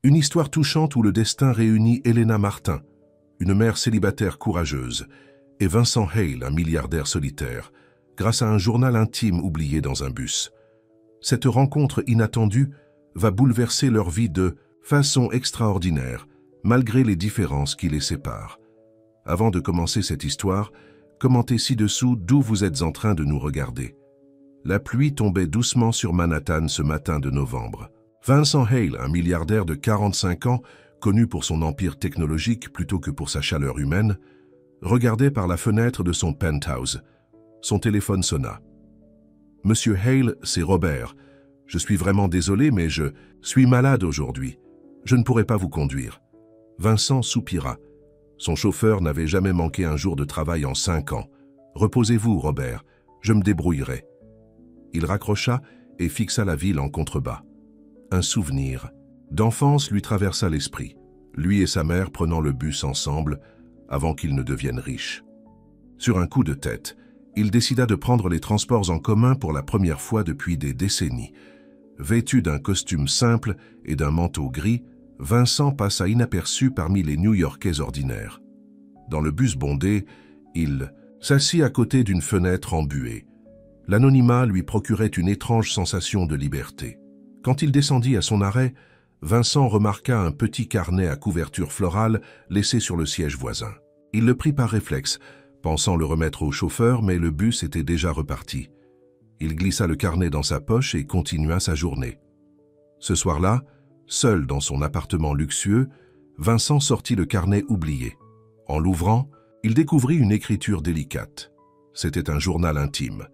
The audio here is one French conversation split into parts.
Une histoire touchante où le destin réunit Elena Martin, une mère célibataire courageuse, et Vincent Hale, un milliardaire solitaire, grâce à un journal intime oublié dans un bus. Cette rencontre inattendue va bouleverser leur vie de façon extraordinaire, malgré les différences qui les séparent. Avant de commencer cette histoire, commentez ci-dessous d'où vous êtes en train de nous regarder. La pluie tombait doucement sur Manhattan ce matin de novembre. Vincent Hale, un milliardaire de 45 ans, connu pour son empire technologique plutôt que pour sa chaleur humaine, regardait par la fenêtre de son penthouse. Son téléphone sonna. « Monsieur Hale, c'est Robert. Je suis vraiment désolé, mais je suis malade aujourd'hui. Je ne pourrai pas vous conduire. » Vincent soupira. Son chauffeur n'avait jamais manqué un jour de travail en 5 ans. « Reposez-vous, Robert. Je me débrouillerai. » Il raccrocha et fixa la ville en contrebas. Un souvenir d'enfance lui traversa l'esprit, lui et sa mère prenant le bus ensemble avant qu'ils ne deviennent riches. Sur un coup de tête, il décida de prendre les transports en commun pour la première fois depuis des décennies. Vêtu d'un costume simple et d'un manteau gris, Vincent passa inaperçu parmi les New-Yorkais ordinaires. Dans le bus bondé, il s'assit à côté d'une fenêtre embuée. L'anonymat lui procurait une étrange sensation de liberté. Quand il descendit à son arrêt, Vincent remarqua un petit carnet à couverture florale laissé sur le siège voisin. Il le prit par réflexe, pensant le remettre au chauffeur, mais le bus était déjà reparti. Il glissa le carnet dans sa poche et continua sa journée. Ce soir-là, seul dans son appartement luxueux, Vincent sortit le carnet oublié. En l'ouvrant, il découvrit une écriture délicate. C'était un journal intime.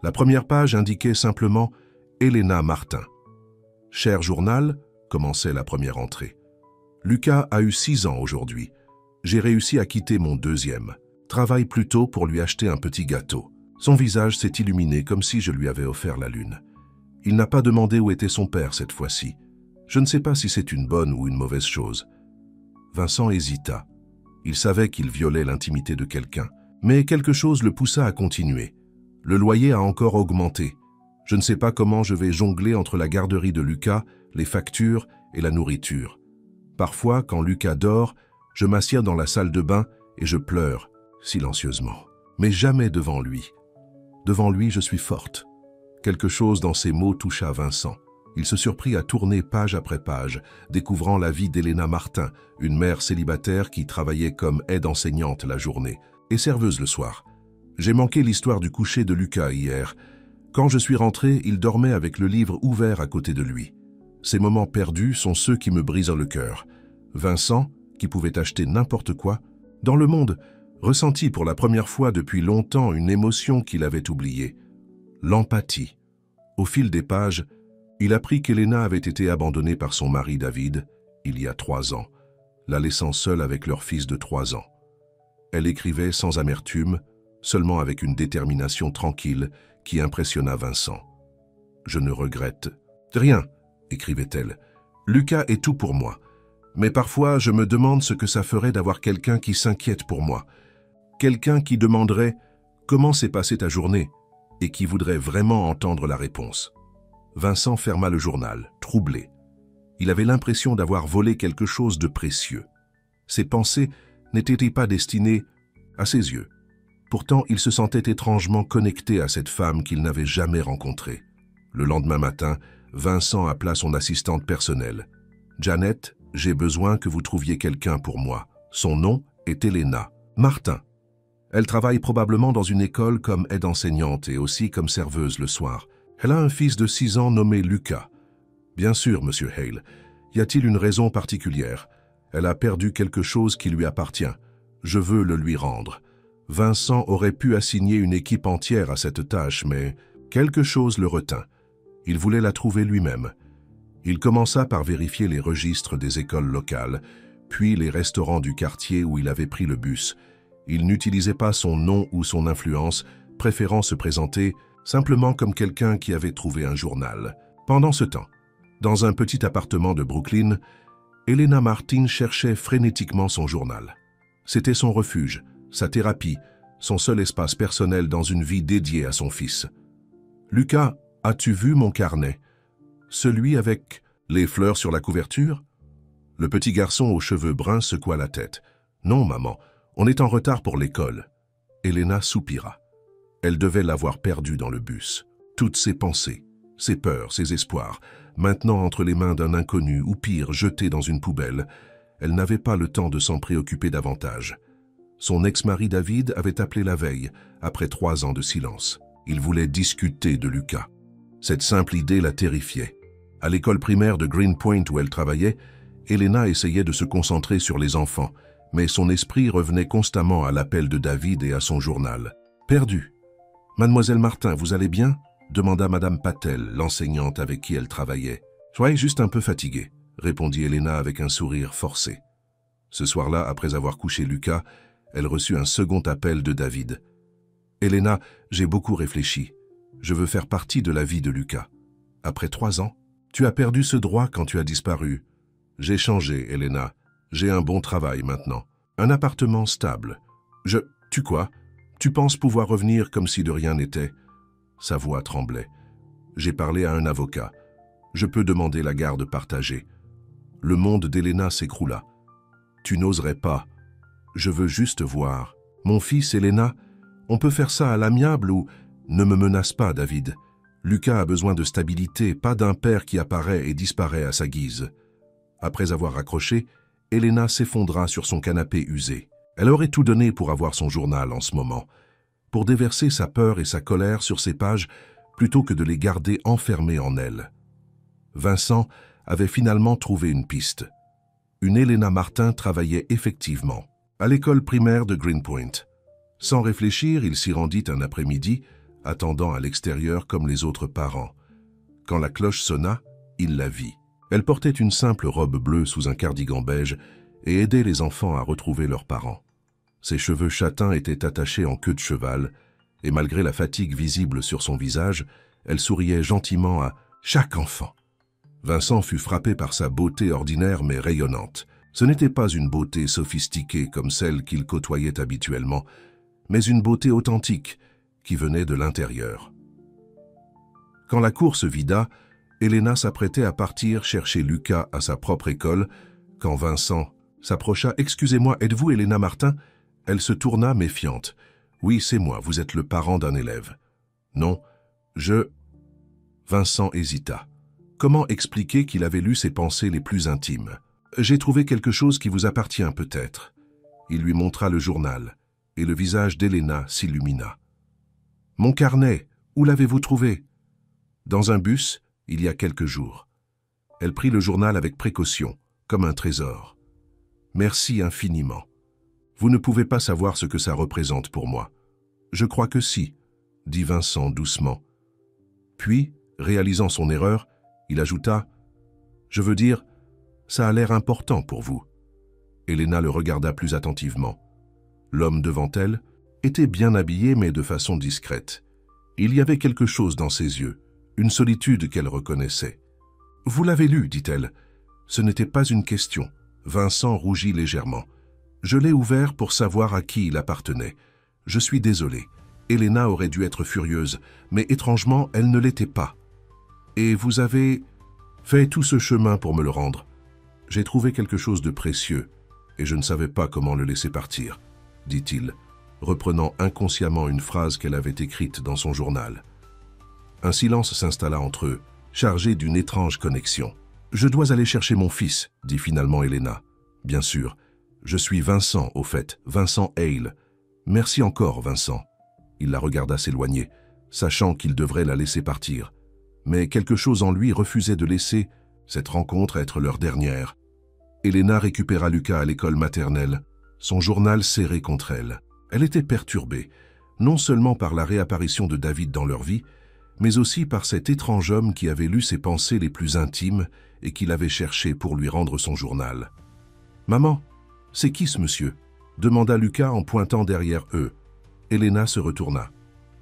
La première page indiquait simplement « Elena Martin ». « Cher journal », commençait la première entrée. « Lucas a eu 6 ans aujourd'hui. J'ai réussi à quitter mon 2e. Travaille plus tôt pour lui acheter un petit gâteau. Son visage s'est illuminé comme si je lui avais offert la lune. Il n'a pas demandé où était son père cette fois-ci. Je ne sais pas si c'est une bonne ou une mauvaise chose. » Vincent hésita. Il savait qu'il violait l'intimité de quelqu'un, mais quelque chose le poussa à continuer. Le loyer a encore augmenté. Je ne sais pas comment je vais jongler entre la garderie de Lucas, les factures et la nourriture. Parfois, quand Lucas dort, je m'assieds dans la salle de bain et je pleure, silencieusement. Mais jamais devant lui. Devant lui, je suis forte. Quelque chose dans ces mots toucha Vincent. Il se surprit à tourner page après page, découvrant la vie d'Elena Martin, une mère célibataire qui travaillait comme aide-enseignante la journée et serveuse le soir. J'ai manqué l'histoire du coucher de Lucas hier. Quand je suis rentré, il dormait avec le livre ouvert à côté de lui. Ces moments perdus sont ceux qui me brisent le cœur. Vincent, qui pouvait acheter n'importe quoi, dans le monde, ressentit pour la première fois depuis longtemps une émotion qu'il avait oubliée. L'empathie. Au fil des pages, il apprit qu'Elena avait été abandonnée par son mari David, il y a 3 ans, la laissant seule avec leur fils de 3 ans. Elle écrivait sans amertume, seulement avec une détermination tranquille qui impressionna Vincent. « Je ne regrette rien », écrivait-elle. « Lucas est tout pour moi. Mais parfois, je me demande ce que ça ferait d'avoir quelqu'un qui s'inquiète pour moi. Quelqu'un qui demanderait « Comment s'est passée ta journée ?» et qui voudrait vraiment entendre la réponse. » Vincent ferma le journal, troublé. Il avait l'impression d'avoir volé quelque chose de précieux. Ses pensées n'étaient pas destinées à ses yeux. Pourtant, il se sentait étrangement connecté à cette femme qu'il n'avait jamais rencontrée. Le lendemain matin, Vincent appela son assistante personnelle. « Janet, j'ai besoin que vous trouviez quelqu'un pour moi. Son nom est Elena Martin. Elle travaille probablement dans une école comme aide-enseignante et aussi comme serveuse le soir. Elle a un fils de 6 ans nommé Lucas. Bien sûr, Monsieur Hale. Y a-t-il une raison particulière? Elle a perdu quelque chose qui lui appartient. Je veux le lui rendre. » Vincent aurait pu assigner une équipe entière à cette tâche, mais quelque chose le retint. Il voulait la trouver lui-même. Il commença par vérifier les registres des écoles locales, puis les restaurants du quartier où il avait pris le bus. Il n'utilisait pas son nom ou son influence, préférant se présenter simplement comme quelqu'un qui avait trouvé un journal. Pendant ce temps, dans un petit appartement de Brooklyn, Elena Martin cherchait frénétiquement son journal. C'était son refuge, sa thérapie, son seul espace personnel dans une vie dédiée à son fils. « Lucas, as-tu vu mon carnet? Celui avec les fleurs sur la couverture ?» Le petit garçon aux cheveux bruns secoua la tête. « Non, maman, on est en retard pour l'école. » Elena soupira. Elle devait l'avoir perdu dans le bus. Toutes ses pensées, ses peurs, ses espoirs, maintenant entre les mains d'un inconnu ou pire, jetées dans une poubelle, elle n'avait pas le temps de s'en préoccuper davantage. Son ex-mari David avait appelé la veille, après 3 ans de silence. Il voulait discuter de Lucas. Cette simple idée la terrifiait. À l'école primaire de Greenpoint où elle travaillait, Elena essayait de se concentrer sur les enfants, mais son esprit revenait constamment à l'appel de David et à son journal. « Perdu. Mademoiselle Martin, vous allez bien ?» demanda Madame Patel, l'enseignante avec qui elle travaillait. « Soyez juste un peu fatiguée », répondit Elena avec un sourire forcé. Ce soir-là, après avoir couché Lucas, elle reçut un second appel de David. « Elena, j'ai beaucoup réfléchi. Je veux faire partie de la vie de Lucas. Après 3 ans, tu as perdu ce droit quand tu as disparu. J'ai changé, Elena. J'ai un bon travail maintenant. Un appartement stable. Tu quoi? Tu penses pouvoir revenir comme si de rien n'était ?» Sa voix tremblait. « J'ai parlé à un avocat. Je peux demander la garde partagée. » Le monde d'Elena s'écroula. « Tu n'oserais pas. Je veux juste voir. Mon fils, Elena, on peut faire ça à l'amiable ou... Ne me menace pas, David. Lucas a besoin de stabilité, pas d'un père qui apparaît et disparaît à sa guise. » Après avoir raccroché, Elena s'effondra sur son canapé usé. Elle aurait tout donné pour avoir son journal en ce moment, pour déverser sa peur et sa colère sur ses pages plutôt que de les garder enfermées en elle. Vincent avait finalement trouvé une piste. Une Elena Martin travaillait effectivement à l'école primaire de Greenpoint. Sans réfléchir, il s'y rendit un après-midi, attendant à l'extérieur comme les autres parents. Quand la cloche sonna, il la vit. Elle portait une simple robe bleue sous un cardigan beige et aidait les enfants à retrouver leurs parents. Ses cheveux châtains étaient attachés en queue de cheval, et malgré la fatigue visible sur son visage, elle souriait gentiment à chaque enfant. Vincent fut frappé par sa beauté ordinaire mais rayonnante. Ce n'était pas une beauté sophistiquée comme celle qu'il côtoyait habituellement, mais une beauté authentique qui venait de l'intérieur. Quand la cour se vida, Elena s'apprêtait à partir chercher Lucas à sa propre école, quand Vincent s'approcha. « Excusez-moi, êtes-vous Elena Martin ?» Elle se tourna méfiante. « Oui, c'est moi, vous êtes le parent d'un élève. »« Non, je... » Vincent hésita. Comment expliquer qu'il avait lu ses pensées les plus intimes? « J'ai trouvé quelque chose qui vous appartient peut-être. » Il lui montra le journal, et le visage d'Elena s'illumina. « Mon carnet, où l'avez-vous trouvé ?»« Dans un bus, il y a quelques jours. » Elle prit le journal avec précaution, comme un trésor. « Merci infiniment. Vous ne pouvez pas savoir ce que ça représente pour moi. »« Je crois que si, » dit Vincent doucement. Puis, réalisant son erreur, il ajouta « Je veux dire, ça a l'air important pour vous. » Elena le regarda plus attentivement. L'homme devant elle était bien habillé mais de façon discrète. Il y avait quelque chose dans ses yeux, une solitude qu'elle reconnaissait. « Vous l'avez lu, dit-elle. Ce n'était pas une question. » Vincent rougit légèrement. « Je l'ai ouvert pour savoir à qui il appartenait. Je suis désolé. Elena aurait dû être furieuse, mais étrangement, elle ne l'était pas. Et vous avez fait tout ce chemin pour me le rendre. J'ai trouvé quelque chose de précieux, et je ne savais pas comment le laisser partir, » dit-il, reprenant inconsciemment une phrase qu'elle avait écrite dans son journal. Un silence s'installa entre eux, chargé d'une étrange connexion. « Je dois aller chercher mon fils, » dit finalement Elena. « Bien sûr. Je suis Vincent, au fait, Vincent Hale. Merci encore, Vincent. » Il la regarda s'éloigner, sachant qu'il devrait la laisser partir. Mais quelque chose en lui refusait de laisser cette rencontre être leur dernière. Elena récupéra Lucas à l'école maternelle, son journal serré contre elle. Elle était perturbée, non seulement par la réapparition de David dans leur vie, mais aussi par cet étrange homme qui avait lu ses pensées les plus intimes et qui l'avait cherché pour lui rendre son journal. « Maman, c'est qui ce monsieur ?» demanda Lucas en pointant derrière eux. Elena se retourna.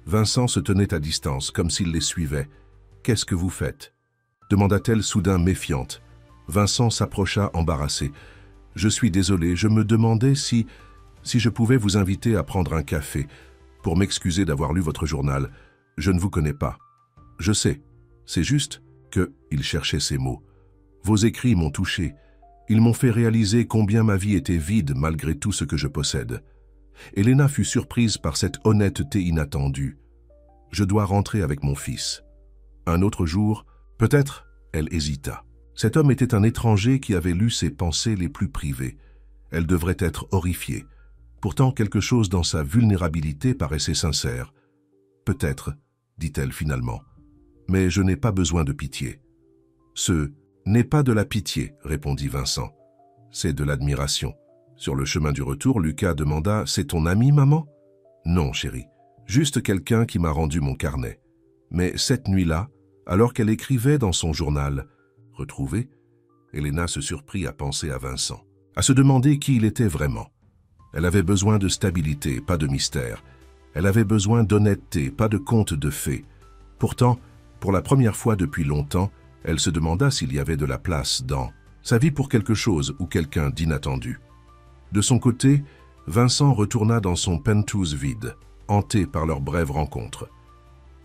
Vincent se tenait à distance, comme s'il les suivait. « Qu'est-ce que vous faites ?» demanda-t-elle soudain méfiante. Vincent s'approcha embarrassé. « Je suis désolé, je me demandais si je pouvais vous inviter à prendre un café, pour m'excuser d'avoir lu votre journal. Je ne vous connais pas. Je sais, c'est juste que, il cherchait ses mots. Vos écrits m'ont touché, Ils m'ont fait réaliser combien ma vie était vide malgré tout ce que je possède. Elena fut surprise par cette honnêteté inattendue. Je dois rentrer avec mon fils. Un autre jour, peut-être, elle hésita. Cet homme était un étranger qui avait lu ses pensées les plus privées. Elle devrait être horrifiée. Pourtant, quelque chose dans sa vulnérabilité paraissait sincère. Peut-être, dit-elle finalement, mais je n'ai pas besoin de pitié. Ce n'est pas de la pitié, répondit Vincent. C'est de l'admiration. Sur le chemin du retour, Lucas demanda « C'est ton ami, maman ?» « Non, chérie, juste quelqu'un qui m'a rendu mon carnet. » Mais cette nuit-là, alors qu'elle écrivait dans son journal « Retrouvé », Elena se surprit à penser à Vincent, à se demander qui il était vraiment. Elle avait besoin de stabilité, pas de mystère. Elle avait besoin d'honnêteté, pas de contes de fées. Pourtant, pour la première fois depuis longtemps, elle se demanda s'il y avait de la place dans sa vie pour quelque chose ou quelqu'un d'inattendu. De son côté, Vincent retourna dans son penthouse vide, hanté par leur brève rencontre.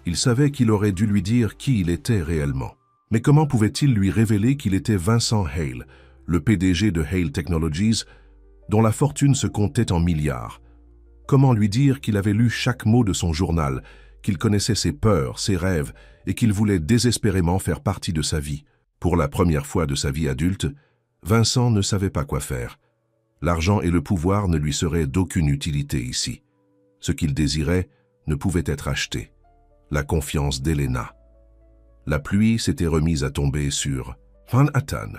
Il savait qu'il aurait dû lui dire qui il était réellement. Mais comment pouvait-il lui révéler qu'il était Vincent Hale, le PDG de Hale Technologies, dont la fortune se comptait en milliards? Comment lui dire qu'il avait lu chaque mot de son journal, qu'il connaissait ses peurs, ses rêves, et qu'il voulait désespérément faire partie de sa vie? Pour la première fois de sa vie adulte, Vincent ne savait pas quoi faire. L'argent et le pouvoir ne lui seraient d'aucune utilité ici. Ce qu'il désirait ne pouvait être acheté. La confiance d'Elena. La pluie s'était remise à tomber sur Manhattan.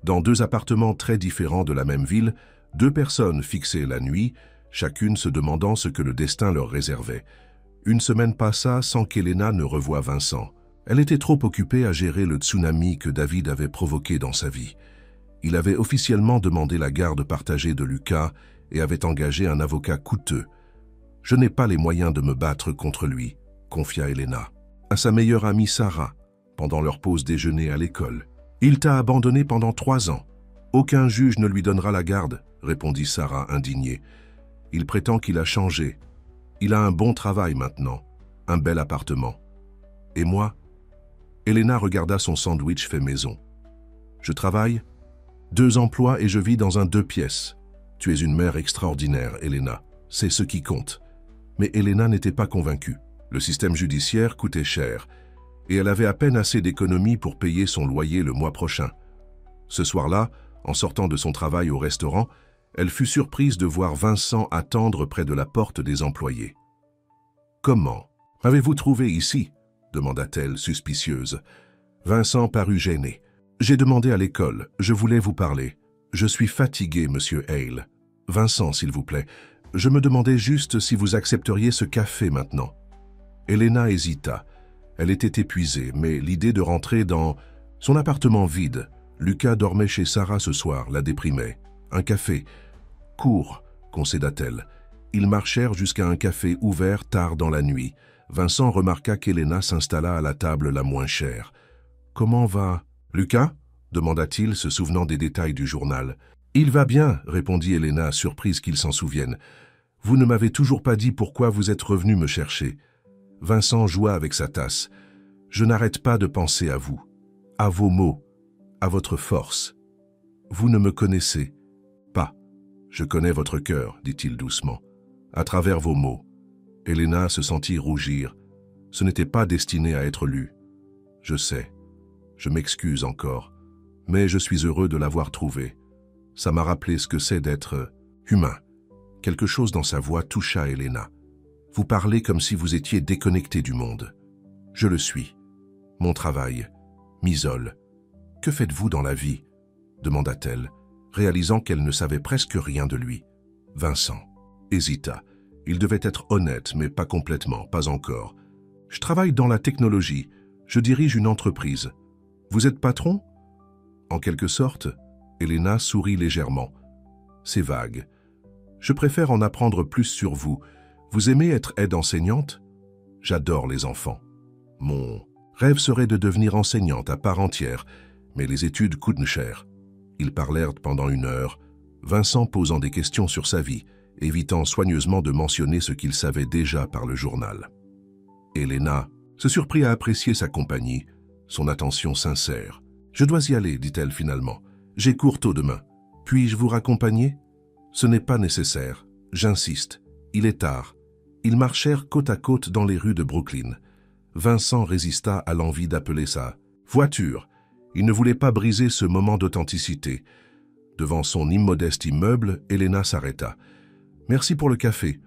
Dans deux appartements très différents de la même ville, deux personnes fixaient la nuit, chacune se demandant ce que le destin leur réservait. Une semaine passa sans qu'Elena ne revoie Vincent. Elle était trop occupée à gérer le tsunami que David avait provoqué dans sa vie. Il avait officiellement demandé la garde partagée de Lucas et avait engagé un avocat coûteux. « Je n'ai pas les moyens de me battre contre lui », confia Elena à sa meilleure amie Sarah, pendant leur pause déjeuner à l'école. « Il t'a abandonné pendant 3 ans. Aucun juge ne lui donnera la garde, » répondit Sarah indignée. « Il prétend qu'il a changé. Il a un bon travail maintenant, un bel appartement. Et moi ?» Elena regarda son sandwich fait maison. « Je travaille, 2 emplois et je vis dans un 2 pièces. Tu es une mère extraordinaire, Elena. C'est ce qui compte. » Mais Elena n'était pas convaincue. Le système judiciaire coûtait cher, et elle avait à peine assez d'économies pour payer son loyer le mois prochain. Ce soir-là, en sortant de son travail au restaurant, elle fut surprise de voir Vincent attendre près de la porte des employés. « Comment m'avez-vous trouvé ici ?» demanda-t-elle, suspicieuse. Vincent parut gêné. « J'ai demandé à l'école, je voulais vous parler. Je suis fatigué, monsieur Hale. Vincent, s'il vous plaît, je me demandais juste si vous accepteriez ce café maintenant. » Elena hésita. Elle était épuisée, mais l'idée de rentrer dans son appartement vide, Lucas dormait chez Sarah ce soir, la déprimait. Un café. Cours, concéda-t-elle. Ils marchèrent jusqu'à un café ouvert tard dans la nuit. Vincent remarqua qu'Elena s'installa à la table la moins chère. « Comment va Lucas ?» demanda-t-il, se souvenant des détails du journal. « Il va bien, » répondit Elena, surprise qu'il s'en souvienne. « Vous ne m'avez toujours pas dit pourquoi vous êtes revenu me chercher. » Vincent joua avec sa tasse. « Je n'arrête pas de penser à vous, à vos mots, à votre force. Vous ne me connaissez pas. Je connais votre cœur, dit-il doucement, à travers vos mots. » Elena se sentit rougir. Ce n'était pas destiné à être lu. « Je sais. Je m'excuse encore. Mais je suis heureux de l'avoir trouvé. Ça m'a rappelé ce que c'est d'être humain. » Quelque chose dans sa voix toucha Elena. « Vous parlez comme si vous étiez déconnecté du monde. Je le suis. Mon travail m'isole. Que faites-vous dans la vie ?» demanda-t-elle, réalisant qu'elle ne savait presque rien de lui. Vincent hésita. Il devait être honnête, mais pas complètement, pas encore. « Je travaille dans la technologie. Je dirige une entreprise. Vous êtes patron ?» En quelque sorte, Elena sourit légèrement. « C'est vague. Je préfère en apprendre plus sur vous. Vous aimez être aide-enseignante ? J'adore les enfants. Mon rêve serait de devenir enseignante à part entière, mais les études coûtent cher. » Ils parlèrent pendant 1 heure, Vincent posant des questions sur sa vie, évitant soigneusement de mentionner ce qu'il savait déjà par le journal. Elena se surprit à apprécier sa compagnie, son attention sincère. « Je dois y aller, dit-elle finalement. J'ai cours tôt demain. Puis-je vous raccompagner? Ce n'est pas nécessaire. J'insiste. Il est tard. Ils marchèrent côte à côte dans les rues de Brooklyn. Vincent résista à l'envie d'appeler sa voiture. Il ne voulait pas briser ce moment d'authenticité. Devant son immodeste immeuble, Elena s'arrêta. « Merci pour le café.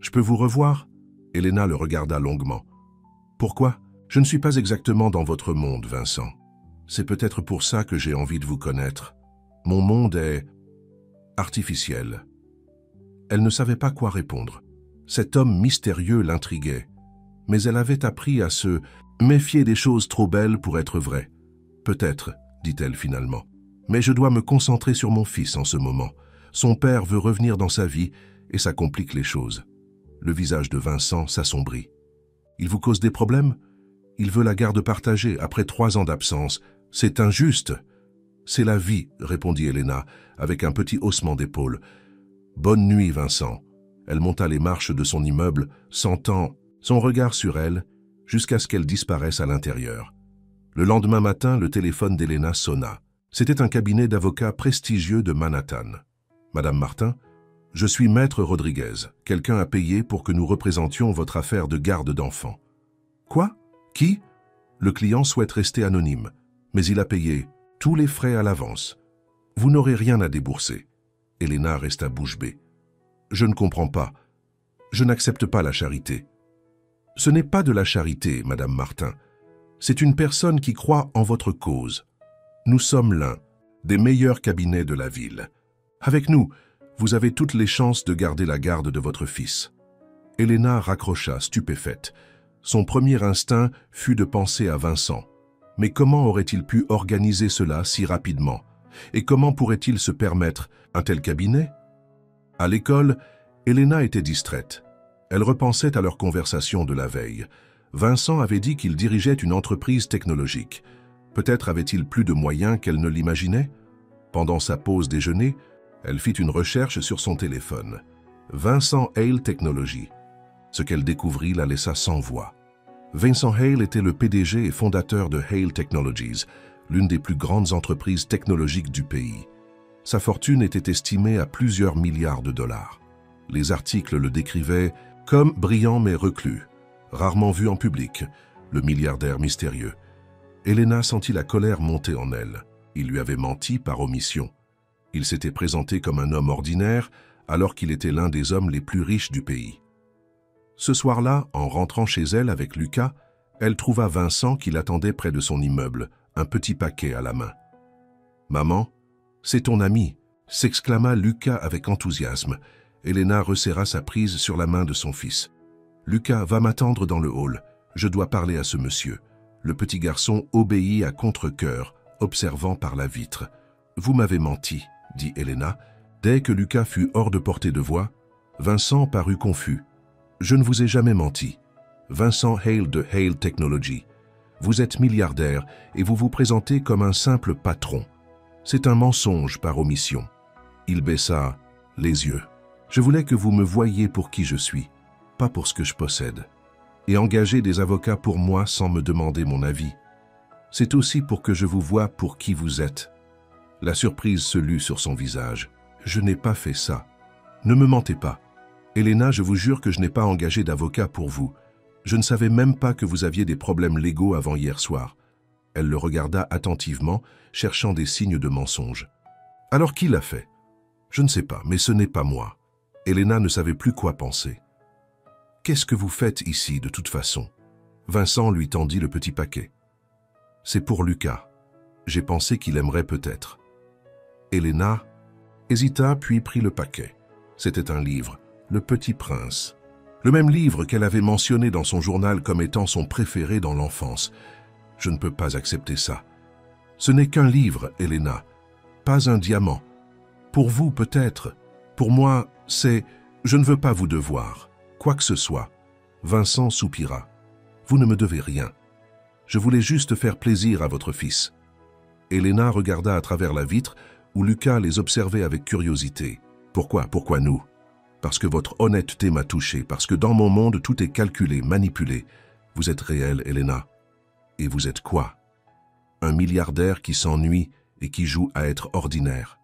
Je peux vous revoir ?» Elena le regarda longuement. « Pourquoi? Je ne suis pas exactement dans votre monde, Vincent. C'est peut-être pour ça que j'ai envie de vous connaître. Mon monde est artificiel. » Elle ne savait pas quoi répondre. Cet homme mystérieux l'intriguait. Mais elle avait appris à se méfier des choses trop belles pour être vraies. « Peut-être, » dit-elle finalement. « Mais je dois me concentrer sur mon fils en ce moment. Son père veut revenir dans sa vie et ça complique les choses. » Le visage de Vincent s'assombrit. « Il vous cause des problèmes? Il veut la garde partagée après 3 ans d'absence. C'est injuste. »« C'est la vie, » répondit Elena, avec un petit haussement d'épaule. « Bonne nuit, Vincent. » Elle monta les marches de son immeuble, sentant son regard sur elle, jusqu'à ce qu'elle disparaisse à l'intérieur. Le lendemain matin, le téléphone d'Elena sonna. C'était un cabinet d'avocats prestigieux de Manhattan. « Madame Martin, je suis Maître Rodriguez. Quelqu'un a payé pour que nous représentions votre affaire de garde d'enfants. »« Quoi? Qui? » Le client souhaite rester anonyme, mais il a payé tous les frais à l'avance. Vous n'aurez rien à débourser. Elena resta bouche bée. « Je ne comprends pas. Je n'accepte pas la charité. »« Ce n'est pas de la charité, Madame Martin. C'est une personne qui croit en votre cause. Nous sommes l'un des meilleurs cabinets de la ville. Avec nous, vous avez toutes les chances de garder la garde de votre fils. » Elena raccrocha, stupéfaite. Son premier instinct fut de penser à Vincent. Mais comment aurait-il pu organiser cela si rapidement? Et comment pourrait-il se permettre un tel cabinet? À l'école, Elena était distraite. Elle repensait à leur conversation de la veille. Vincent avait dit qu'il dirigeait une entreprise technologique. Peut-être avait-il plus de moyens qu'elle ne l'imaginait? Pendant sa pause déjeuner, elle fit une recherche sur son téléphone. Vincent Hale Technologies. Ce qu'elle découvrit la laissa sans voix. Vincent Hale était le PDG et fondateur de Hale Technologies, l'une des plus grandes entreprises technologiques du pays. Sa fortune était estimée à plusieurs milliards de dollars. Les articles le décrivaient comme brillant mais reclus, rarement vu en public, le milliardaire mystérieux. Elena sentit la colère monter en elle. Il lui avait menti par omission. Il s'était présenté comme un homme ordinaire alors qu'il était l'un des hommes les plus riches du pays. Ce soir-là, en rentrant chez elle avec Lucas, elle trouva Vincent qui l'attendait près de son immeuble, un petit paquet à la main. « Maman, c'est ton ami !» s'exclama Lucas avec enthousiasme. Elena resserra sa prise sur la main de son fils. « Lucas, va m'attendre dans le hall. Je dois parler à ce monsieur. » Le petit garçon obéit à contre-cœur, observant par la vitre. « Vous m'avez menti », dit Elena. Dès que Lucas fut hors de portée de voix, Vincent parut confus. « Je ne vous ai jamais menti. Vincent Hale de Hale Technologies. Vous êtes milliardaire et vous vous présentez comme un simple patron. C'est un mensonge par omission. » Il baissa les yeux. « Je voulais que vous me voyiez pour qui je suis, pas pour ce que je possède. Et engager des avocats pour moi sans me demander mon avis. C'est aussi pour que je vous voie pour qui vous êtes. » La surprise se lut sur son visage. « Je n'ai pas fait ça. Ne me mentez pas. Elena, je vous jure que je n'ai pas engagé d'avocat pour vous. Je ne savais même pas que vous aviez des problèmes légaux avant hier soir. » Elle le regarda attentivement, cherchant des signes de mensonge. « Alors qui l'a fait? »« Je ne sais pas, mais ce n'est pas moi. » Elena ne savait plus quoi penser. « Qu'est-ce que vous faites ici, de toute façon ?» Vincent lui tendit le petit paquet. « C'est pour Lucas. J'ai pensé qu'il aimerait peut-être. » Elena hésita puis prit le paquet. C'était un livre, Le Petit Prince. Le même livre qu'elle avait mentionné dans son journal comme étant son préféré dans l'enfance. « Je ne peux pas accepter ça. Ce n'est qu'un livre, Elena, pas un diamant. Pour vous, peut-être. Pour moi, c'est... Je ne veux pas vous devoir. Quoi que ce soit. » Vincent soupira. « Vous ne me devez rien. Je voulais juste faire plaisir à votre fils. » Elena regarda à travers la vitre où Lucas les observait avec curiosité. « Pourquoi nous ?»« Parce que votre honnêteté m'a touché, parce que dans mon monde, tout est calculé, manipulé. Vous êtes réelle, Elena. Et vous êtes quoi? Un milliardaire qui s'ennuie et qui joue à être ordinaire.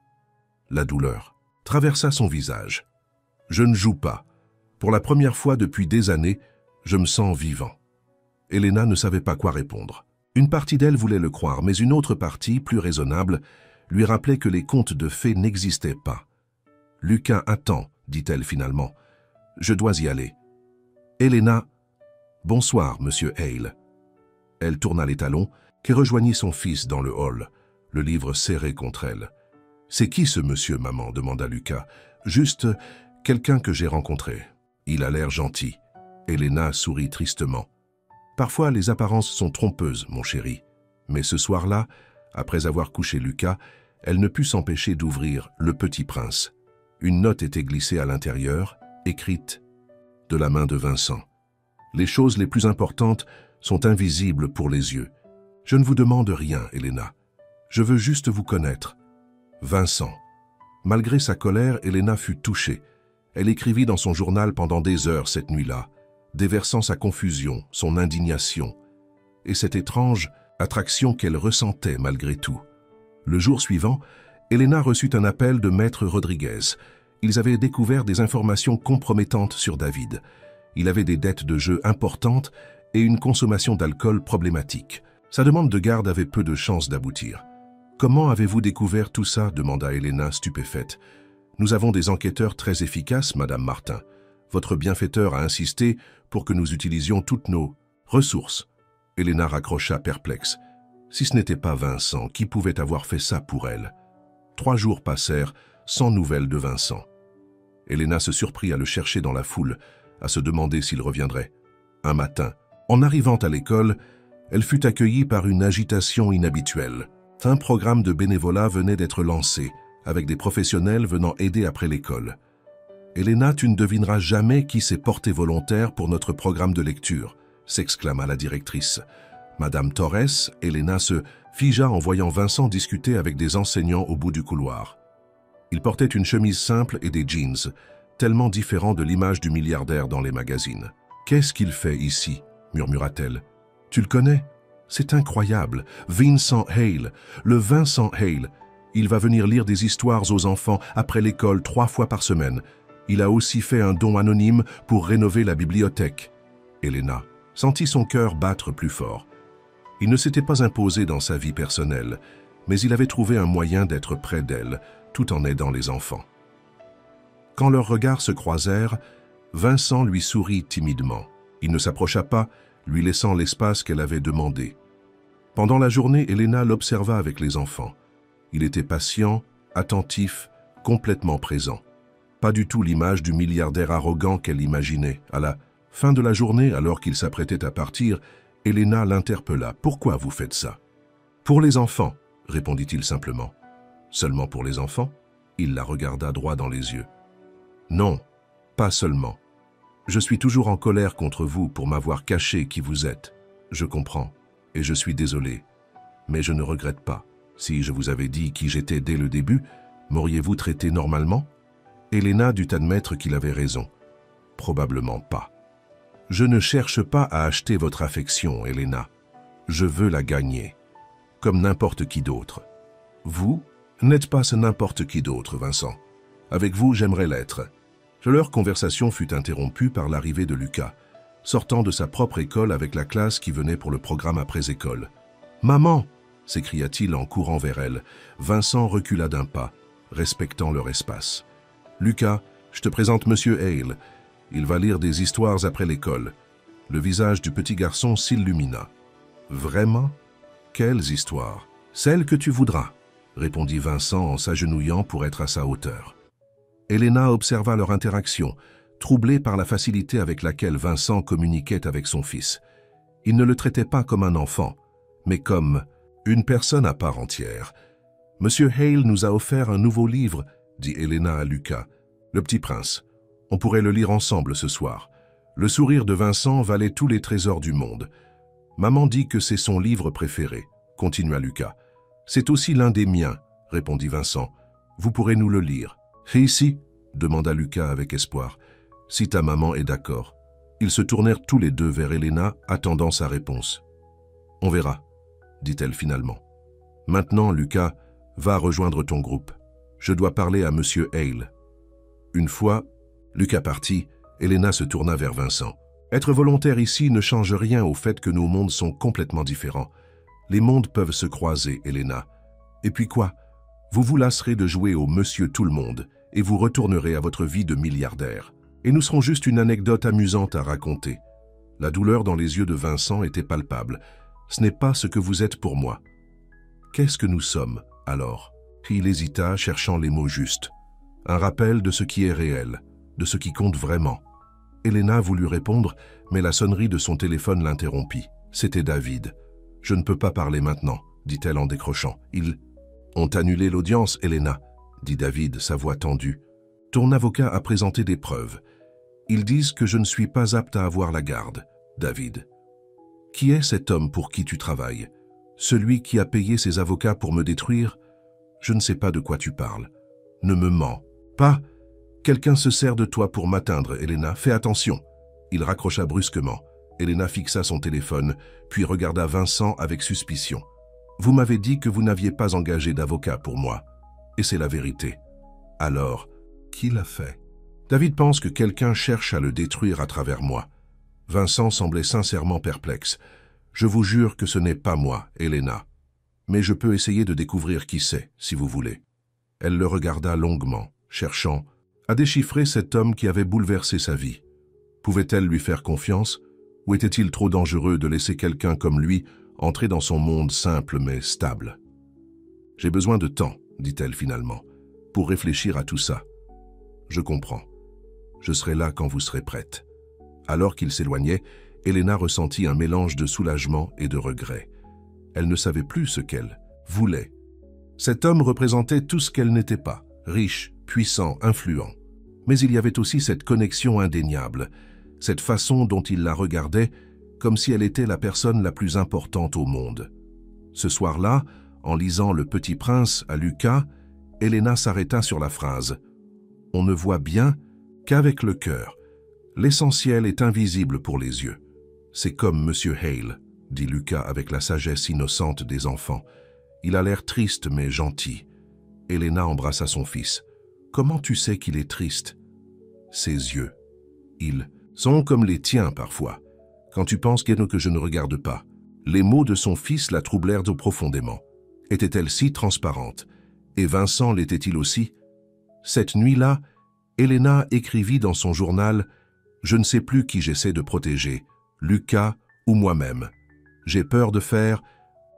La douleur traversa son visage. Je ne joue pas. Pour la première fois depuis des années, je me sens vivant. Elena ne savait pas quoi répondre. Une partie d'elle voulait le croire, mais une autre partie, plus raisonnable, lui rappelait que les contes de fées n'existaient pas. « Lucas attend, dit-elle finalement. Je dois y aller. » Elena, « Bonsoir, monsieur Hale. » Elle tourna les talons, qui rejoignit son fils dans le hall, le livre serré contre elle. « C'est qui ce monsieur, maman ?» demanda Lucas. « Juste quelqu'un que j'ai rencontré. Il a l'air gentil. » Elena sourit tristement. « Parfois, les apparences sont trompeuses, mon chéri. » Mais ce soir-là, après avoir couché Lucas, elle ne put s'empêcher d'ouvrir Le Petit Prince. Une note était glissée à l'intérieur, écrite de la main de Vincent. « Les choses les plus importantes sont invisibles pour les yeux. Je ne vous demande rien, Elena. Je veux juste vous connaître. Vincent. » Malgré sa colère, Elena fut touchée. Elle écrivit dans son journal pendant des heures cette nuit-là, déversant sa confusion, son indignation, et cette étrange attraction qu'elle ressentait malgré tout. Le jour suivant, Elena reçut un appel de Maître Rodriguez. Ils avaient découvert des informations compromettantes sur David. Il avait des dettes de jeu importantes et une consommation d'alcool problématique. Sa demande de garde avait peu de chances d'aboutir. « Comment avez-vous découvert tout ça ?» demanda Elena stupéfaite. « Nous avons des enquêteurs très efficaces, Madame Martin. Votre bienfaiteur a insisté pour que nous utilisions toutes nos ressources. » Elena raccrocha perplexe. Si ce n'était pas Vincent, qui pouvait avoir fait ça pour elle? 3 jours passèrent sans nouvelles de Vincent. Elena se surprit à le chercher dans la foule, à se demander s'il reviendrait. Un matin, en arrivant à l'école, elle fut accueillie par une agitation inhabituelle. Un programme de bénévolat venait d'être lancé, avec des professionnels venant aider après l'école. « Elena, tu ne devineras jamais qui s'est porté volontaire pour notre programme de lecture », s'exclama la directrice. Madame Torres, Elena se figea en voyant Vincent discuter avec des enseignants au bout du couloir. Il portait une chemise simple et des jeans, tellement différents de l'image du milliardaire dans les magazines. « Qu'est-ce qu'il fait ici ?» murmura-t-elle. « Tu le connais? C'est incroyable. Vincent Hale, le Vincent Hale. Il va venir lire des histoires aux enfants après l'école 3 fois par semaine. Il a aussi fait un don anonyme pour rénover la bibliothèque. » Elena sentit son cœur battre plus fort. Il ne s'était pas imposé dans sa vie personnelle, mais il avait trouvé un moyen d'être près d'elle, tout en aidant les enfants. Quand leurs regards se croisèrent, Vincent lui sourit timidement. Il ne s'approcha pas, lui laissant l'espace qu'elle avait demandé. Pendant la journée, Elena l'observa avec les enfants. Il était patient, attentif, complètement présent. Pas du tout l'image du milliardaire arrogant qu'elle imaginait. À la fin de la journée, alors qu'il s'apprêtait à partir, Elena l'interpella. « Pourquoi vous faites ça ?»« Pour les enfants, » répondit-il simplement. « Seulement pour les enfants ?» Il la regarda droit dans les yeux. « Non, pas seulement. Je suis toujours en colère contre vous pour m'avoir caché qui vous êtes. Je comprends, et je suis désolé. Mais je ne regrette pas. Si je vous avais dit qui j'étais dès le début, m'auriez-vous traité normalement ?» Elena dut admettre qu'il avait raison. « Probablement pas. Je ne cherche pas à acheter votre affection, Elena. Je veux la gagner, comme n'importe qui d'autre. Vous n'êtes pas ce n'importe qui d'autre, Vincent. Avec vous, j'aimerais l'être. » Leur conversation fut interrompue par l'arrivée de Lucas, sortant de sa propre école avec la classe qui venait pour le programme après-école. « Maman !» s'écria-t-il en courant vers elle. Vincent recula d'un pas, respectant leur espace. « Lucas, je te présente Monsieur Hale. Il va lire des histoires après l'école. » Le visage du petit garçon s'illumina. « Vraiment? Quelles histoires? Celles que tu voudras, » répondit Vincent en s'agenouillant pour être à sa hauteur. Elena observa leur interaction, troublée par la facilité avec laquelle Vincent communiquait avec son fils. Il ne le traitait pas comme un enfant, mais comme une personne à part entière. « Monsieur Hale nous a offert un nouveau livre, » dit Elena à Lucas. « Le Petit Prince. On pourrait le lire ensemble ce soir. » Le sourire de Vincent valait tous les trésors du monde. « Maman dit que c'est son livre préféré, » continua Lucas. « C'est aussi l'un des miens, » répondit Vincent. « Vous pourrez nous le lire. » « Et ici ?» demanda Lucas avec espoir. « Si ta maman est d'accord. » Ils se tournèrent tous les deux vers Elena, attendant sa réponse. « On verra, » dit-elle finalement. Maintenant, Lucas, Va rejoindre ton groupe. Je dois parler à Monsieur Hale. » Une fois, Lucas parti, Elena se tourna vers Vincent. « Être volontaire ici ne change rien au fait que nos mondes sont complètement différents. Les mondes peuvent se croiser, Elena. Et puis quoi? Vous vous lasserez de jouer au Monsieur Tout-le-Monde et vous retournerez à votre vie de milliardaire. Et nous serons juste une anecdote amusante à raconter. » La douleur dans les yeux de Vincent était palpable. « Ce n'est pas ce que vous êtes pour moi. » « Qu'est-ce que nous sommes, alors ?» Puis il hésita, cherchant les mots justes. Un rappel de ce qui est réel, de ce qui compte vraiment. Elena voulut répondre, mais la sonnerie de son téléphone l'interrompit. C'était David. « Je ne peux pas parler maintenant, » dit-elle en décrochant. « Ils ont annulé l'audience, Elena, » dit David, sa voix tendue. « Ton avocat a présenté des preuves. Ils disent que je ne suis pas apte à avoir la garde, David. Qui est cet homme pour qui tu travailles? Celui qui a payé ses avocats pour me détruire? Je ne sais pas de quoi tu parles. Ne me mens pas. Quelqu'un se sert de toi pour m'atteindre, Elena. Fais attention. » Il raccrocha brusquement. Elena fixa son téléphone, puis regarda Vincent avec suspicion. « Vous m'avez dit que vous n'aviez pas engagé d'avocat pour moi. Et c'est la vérité. Alors, qui l'a fait? » David pense que quelqu'un cherche à le détruire à travers moi. Vincent semblait sincèrement perplexe. « Je vous jure que ce n'est pas moi, Elena. Mais je peux essayer de découvrir qui c'est, si vous voulez. » Elle le regarda longuement, cherchant à déchiffrer cet homme qui avait bouleversé sa vie. Pouvait-elle lui faire confiance, ou était-il trop dangereux de laisser quelqu'un comme lui entrer dans son monde simple mais stable? « J'ai besoin de temps, » dit-elle finalement, « pour réfléchir à tout ça. Je comprends. Je serai là quand vous serez prête. » Alors qu'il s'éloignait, Elena ressentit un mélange de soulagement et de regret. Elle ne savait plus ce qu'elle voulait. Cet homme représentait tout ce qu'elle n'était pas, riche, puissant, influent. Mais il y avait aussi cette connexion indéniable, cette façon dont il la regardait comme si elle était la personne la plus importante au monde. Ce soir-là, en lisant Le Petit Prince à Lucas, Elena s'arrêta sur la phrase « On ne voit bien qu'avec le cœur. L'essentiel est invisible pour les yeux. C'est comme Monsieur Hale, » dit Lucas avec la sagesse innocente des enfants. Il a l'air triste mais gentil. Elena embrassa son fils. « Comment tu sais qu'il est triste ?» Ses yeux. Ils sont comme les tiens parfois, quand tu penses que je ne regarde pas. Les mots de son fils la troublèrent profondément. Était-elle si transparente? Et Vincent l'était-il aussi? Cette nuit-là, Elena écrivit dans son journal « Je ne sais plus qui j'essaie de protéger, Lucas ou moi-même. J'ai peur de faire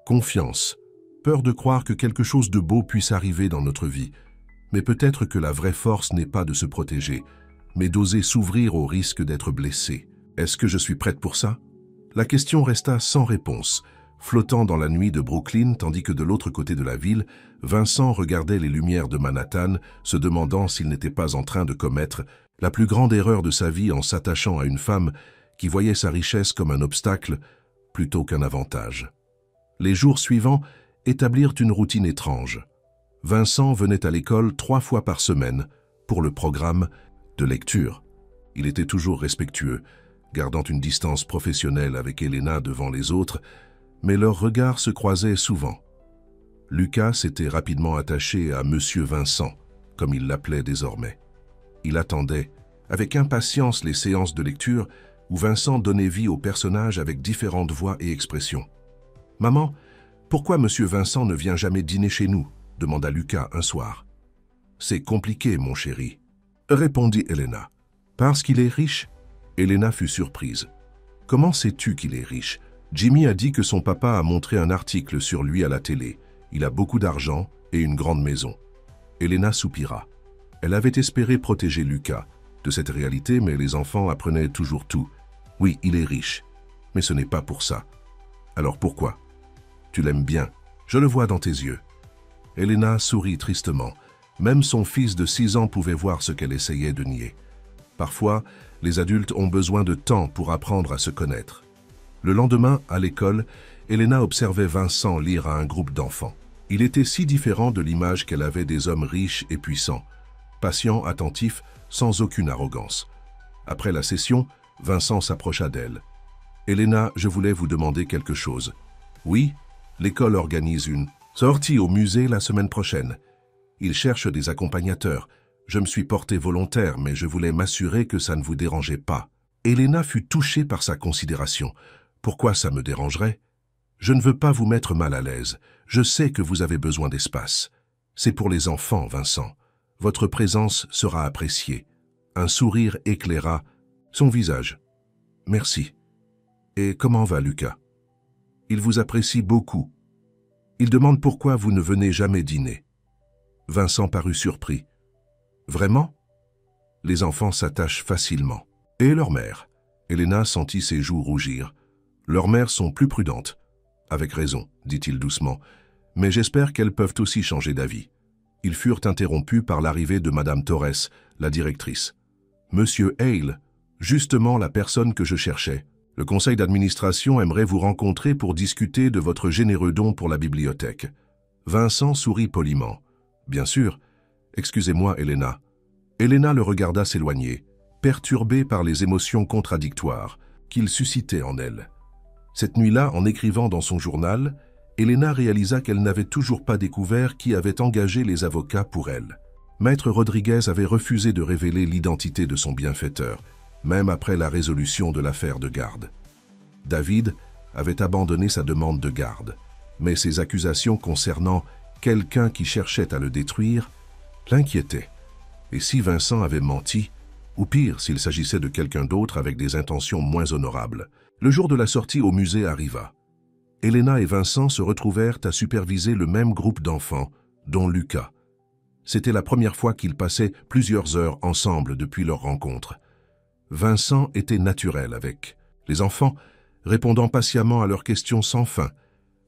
confiance, peur de croire que quelque chose de beau puisse arriver dans notre vie. Mais peut-être que la vraie force n'est pas de se protéger, mais d'oser s'ouvrir au risque d'être blessé. Est-ce que je suis prête pour ça ?» La question resta sans réponse, flottant dans la nuit de Brooklyn, tandis que de l'autre côté de la ville, Vincent regardait les lumières de Manhattan, se demandant s'il n'était pas en train de commettre la plus grande erreur de sa vie en s'attachant à une femme qui voyait sa richesse comme un obstacle plutôt qu'un avantage. Les jours suivants établirent une routine étrange. Vincent venait à l'école 3 fois par semaine pour le programme de lecture. Il était toujours respectueux, gardant une distance professionnelle avec Elena devant les autres, mais leurs regards se croisaient souvent. Lucas s'était rapidement attaché à Monsieur Vincent, comme il l'appelait désormais. Il attendait avec impatience les séances de lecture où Vincent donnait vie aux personnages avec différentes voix et expressions. « Maman, pourquoi Monsieur Vincent ne vient jamais dîner chez nous ?» demanda Lucas un soir. « C'est compliqué, mon chéri, » répondit Elena. « Parce qu'il est riche ?» Elena fut surprise. « Comment sais-tu qu'il est riche? Jimmy a dit que son papa a montré un article sur lui à la télé. Il a beaucoup d'argent et une grande maison. » Elena soupira. Elle avait espéré protéger Lucas de cette réalité, mais les enfants apprenaient toujours tout. « Oui, il est riche, mais ce n'est pas pour ça. » « Alors pourquoi? Tu l'aimes bien, je le vois dans tes yeux. » Elena sourit tristement. Même son fils de 6 ans pouvait voir ce qu'elle essayait de nier. Parfois, les adultes ont besoin de temps pour apprendre à se connaître. Le lendemain, à l'école, Elena observait Vincent lire à un groupe d'enfants. Il était si différent de l'image qu'elle avait des hommes riches et puissants, patients, attentifs, sans aucune arrogance. Après la session, Vincent s'approcha d'elle. « Elena, je voulais vous demander quelque chose. »« Oui, l'école organise une Sortie au musée la semaine prochaine. Il cherche des accompagnateurs. Je me suis porté volontaire, mais je voulais m'assurer que ça ne vous dérangeait pas. Elena fut touchée par sa considération. Pourquoi ça me dérangerait? Je ne veux pas vous mettre mal à l'aise. Je sais que vous avez besoin d'espace. C'est pour les enfants, Vincent. Votre présence sera appréciée. Un sourire éclaira son visage. Merci. Et comment va Lucas? Il vous apprécie beaucoup. Il demande pourquoi vous ne venez jamais dîner. Vincent parut surpris. Vraiment? Les enfants s'attachent facilement. Et leur mère? Elena sentit ses joues rougir. Leurs mères sont plus prudentes. Avec raison, dit-il doucement, mais j'espère qu'elles peuvent aussi changer d'avis. Ils furent interrompus par l'arrivée de Madame Torres, la directrice. Monsieur Hale, justement la personne que je cherchais. Le conseil d'administration aimerait vous rencontrer pour discuter de votre généreux don pour la bibliothèque. Vincent sourit poliment. Bien sûr. Excusez-moi, Elena. Elena le regarda s'éloigner, perturbée par les émotions contradictoires qu'il suscitait en elle. Cette nuit-là, en écrivant dans son journal, Elena réalisa qu'elle n'avait toujours pas découvert qui avait engagé les avocats pour elle. Maître Rodriguez avait refusé de révéler l'identité de son bienfaiteur, même après la résolution de l'affaire de garde. David avait abandonné sa demande de garde, mais ses accusations concernant quelqu'un qui cherchait à le détruire l'inquiétaient. Et si Vincent avait menti, ou pire, s'il s'agissait de quelqu'un d'autre avec des intentions moins honorables? Le jour de la sortie au musée arriva. Elena et Vincent se retrouvèrent à superviser le même groupe d'enfants, dont Lucas. C'était la première fois qu'ils passaient plusieurs heures ensemble depuis leur rencontre. Vincent était naturel avec les enfants, répondant patiemment à leurs questions sans fin,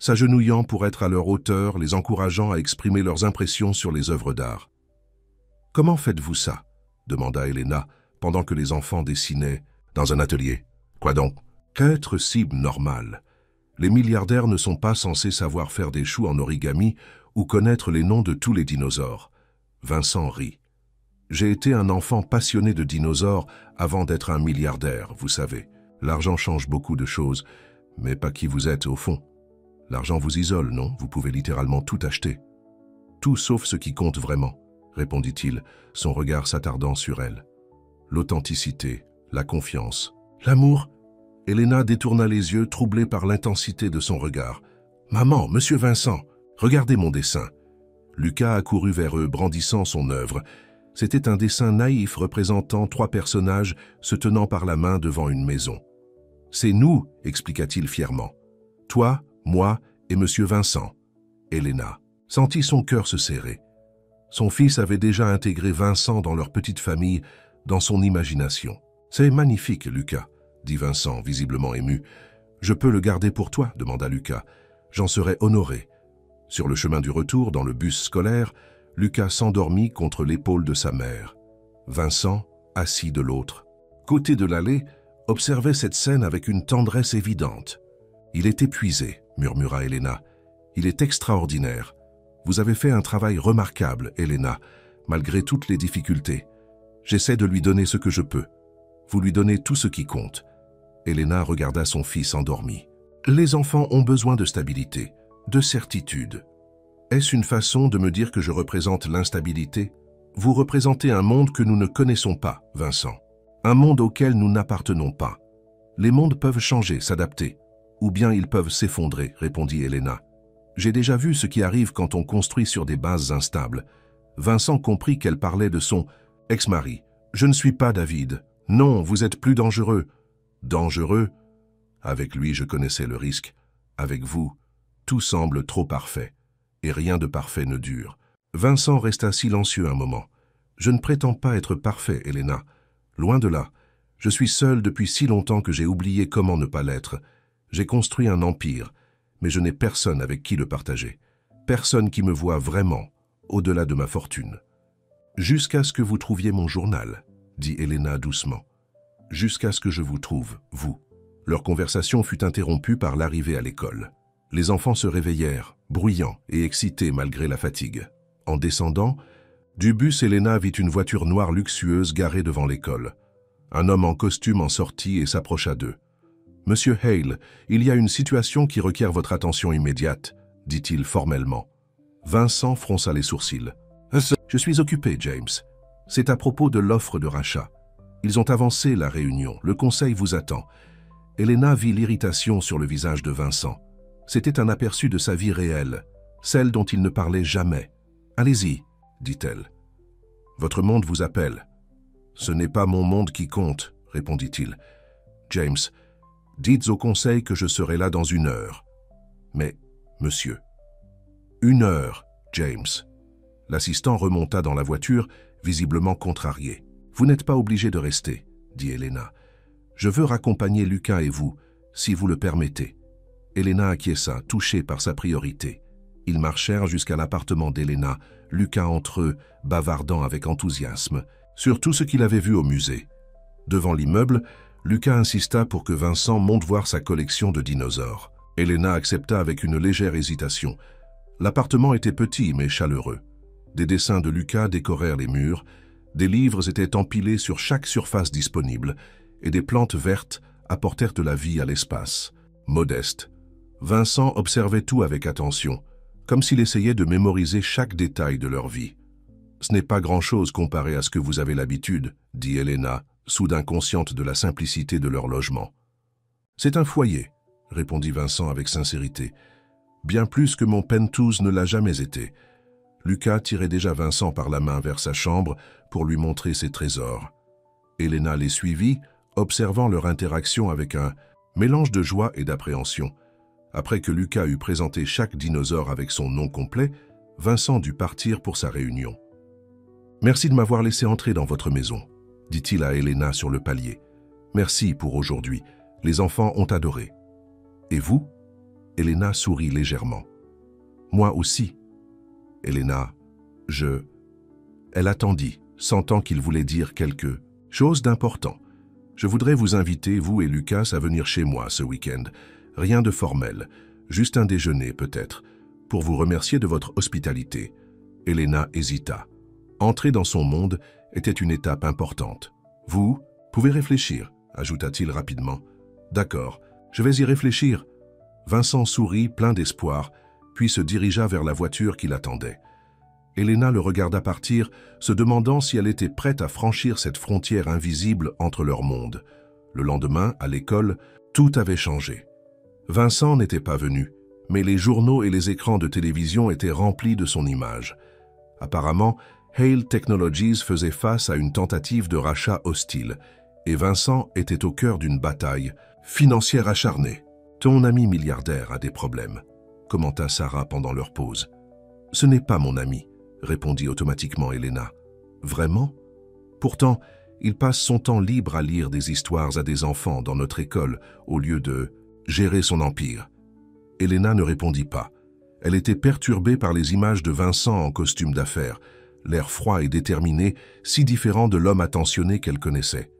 s'agenouillant pour être à leur hauteur, les encourageant à exprimer leurs impressions sur les œuvres d'art. « Comment faites-vous ça ?» demanda Elena, pendant que les enfants dessinaient dans un atelier. « Quoi donc ?»« Être cible normale. Les milliardaires ne sont pas censés savoir faire des choux en origami ou connaître les noms de tous les dinosaures. » Vincent rit. « J'ai été un enfant passionné de dinosaures avant d'être un milliardaire, vous savez. L'argent change beaucoup de choses, mais pas qui vous êtes au fond. L'argent vous isole, non? Vous pouvez littéralement tout acheter. »« Tout sauf ce qui compte vraiment, » répondit-il, son regard s'attardant sur elle. « L'authenticité, la confiance, l'amour. » Elena détourna les yeux, troublée par l'intensité de son regard. « Maman, monsieur Vincent, regardez mon dessin. » Lucas accourut vers eux, brandissant son œuvre. C'était un dessin naïf représentant 3 personnages se tenant par la main devant une maison. « C'est nous, expliqua-t-il fièrement. Toi, moi et monsieur Vincent. » Elena sentit son cœur se serrer. Son fils avait déjà intégré Vincent dans leur petite famille, dans son imagination. « C'est magnifique, Lucas, » dit Vincent, visiblement ému. « Je peux le garder pour toi, demanda Lucas. J'en serais honoré. » Sur le chemin du retour, dans le bus scolaire, Lucas s'endormit contre l'épaule de sa mère. Vincent, assis de l'autre côté de l'allée, observait cette scène avec une tendresse évidente. « Il est épuisé, » murmura Elena. « Il est extraordinaire. Vous avez fait un travail remarquable, Elena, malgré toutes les difficultés. J'essaie de lui donner ce que je peux. Vous lui donnez tout ce qui compte. » Elena regarda son fils endormi. « Les enfants ont besoin de stabilité, de certitude. Est-ce une façon de me dire que je représente l'instabilité? Vous représentez un monde que nous ne connaissons pas, Vincent. Un monde auquel nous n'appartenons pas. Les mondes peuvent changer, s'adapter, ou bien ils peuvent s'effondrer, répondit Elena. J'ai déjà vu ce qui arrive quand on construit sur des bases instables. Vincent comprit qu'elle parlait de son ex-mari. Je ne suis pas David. Non, vous êtes plus dangereux. Dangereux? Avec lui, je connaissais le risque. Avec vous, tout semble trop parfait. Et rien de parfait ne dure. Vincent resta silencieux un moment. Je ne prétends pas être parfait, Elena. Loin de là. Je suis seul depuis si longtemps que j'ai oublié comment ne pas l'être. J'ai construit un empire, mais je n'ai personne avec qui le partager. Personne qui me voit vraiment, au-delà de ma fortune. Jusqu'à ce que vous trouviez mon journal, dit Elena doucement. Jusqu'à ce que je vous trouve, vous. Leur conversation fut interrompue par l'arrivée à l'école. Les enfants se réveillèrent, bruyants et excités malgré la fatigue. En descendant, du bus, Elena vit une voiture noire luxueuse garée devant l'école. Un homme en costume en sortit et s'approcha d'eux. « Monsieur Hale, il y a une situation qui requiert votre attention immédiate, dit-il formellement. Vincent fronça les sourcils. « Je suis occupé, James. C'est à propos de l'offre de rachat. Ils ont avancé la réunion. Le conseil vous attend. » Elena vit l'irritation sur le visage de Vincent. C'était un aperçu de sa vie réelle, celle dont il ne parlait jamais. « Allez-y, dit-elle. Votre monde vous appelle. »« Ce n'est pas mon monde qui compte, répondit-il. James, dites au conseil que je serai là dans 1 heure. »« Mais, monsieur. »« 1 heure, James. » L'assistant remonta dans la voiture, visiblement contrarié. « Vous n'êtes pas obligé de rester, dit Elena. Je veux raccompagner Lucas et vous, si vous le permettez. » Elena acquiesça, touchée par sa priorité. Ils marchèrent jusqu'à l'appartement d'Elena, Lucas entre eux, bavardant avec enthousiasme, sur tout ce qu'il avait vu au musée. Devant l'immeuble, Lucas insista pour que Vincent monte voir sa collection de dinosaures. Elena accepta avec une légère hésitation. L'appartement était petit mais chaleureux. Des dessins de Lucas décorèrent les murs, des livres étaient empilés sur chaque surface disponible, et des plantes vertes apportèrent de la vie à l'espace. Modeste, Vincent observait tout avec attention, comme s'il essayait de mémoriser chaque détail de leur vie. « Ce n'est pas grand-chose comparé à ce que vous avez l'habitude, » dit Elena, soudain consciente de la simplicité de leur logement. « C'est un foyer, » répondit Vincent avec sincérité. « Bien plus que mon penthouse ne l'a jamais été. » Lucas tirait déjà Vincent par la main vers sa chambre pour lui montrer ses trésors. Elena les suivit, observant leur interaction avec un mélange de joie et d'appréhension. Après que Lucas eut présenté chaque dinosaure avec son nom complet, Vincent dut partir pour sa réunion. « Merci de m'avoir laissé entrer dans votre maison, » dit-il à Elena sur le palier. « Merci pour aujourd'hui. Les enfants ont adoré. »« Et vous ?» Elena sourit légèrement. « Moi aussi. » Elena, je... Elle attendit, sentant qu'il voulait dire quelque chose d'important. « Je voudrais vous inviter, vous et Lucas, à venir chez moi ce week-end. Rien de formel, juste un déjeuner peut-être, pour vous remercier de votre hospitalité. » Elena hésita. Entrer dans son monde était une étape importante. « Vous pouvez réfléchir, » ajouta-t-il rapidement. « D'accord, je vais y réfléchir. » Vincent sourit, plein d'espoir, puis se dirigea vers la voiture qui l'attendait. Elena le regarda partir, se demandant si elle était prête à franchir cette frontière invisible entre leurs mondes. Le lendemain, à l'école, tout avait changé. Vincent n'était pas venu, mais les journaux et les écrans de télévision étaient remplis de son image. Apparemment, Hale Technologies faisait face à une tentative de rachat hostile, et Vincent était au cœur d'une bataille financière acharnée. « Ton ami milliardaire a des problèmes », commenta Sarah pendant leur pause. « Ce n'est pas mon ami, » répondit automatiquement Elena. « Vraiment ? Pourtant, il passe son temps libre à lire des histoires à des enfants dans notre école au lieu de gérer son empire. » Elena ne répondit pas. Elle était perturbée par les images de Vincent en costume d'affaires, l'air froid et déterminé, si différent de l'homme attentionné qu'elle connaissait.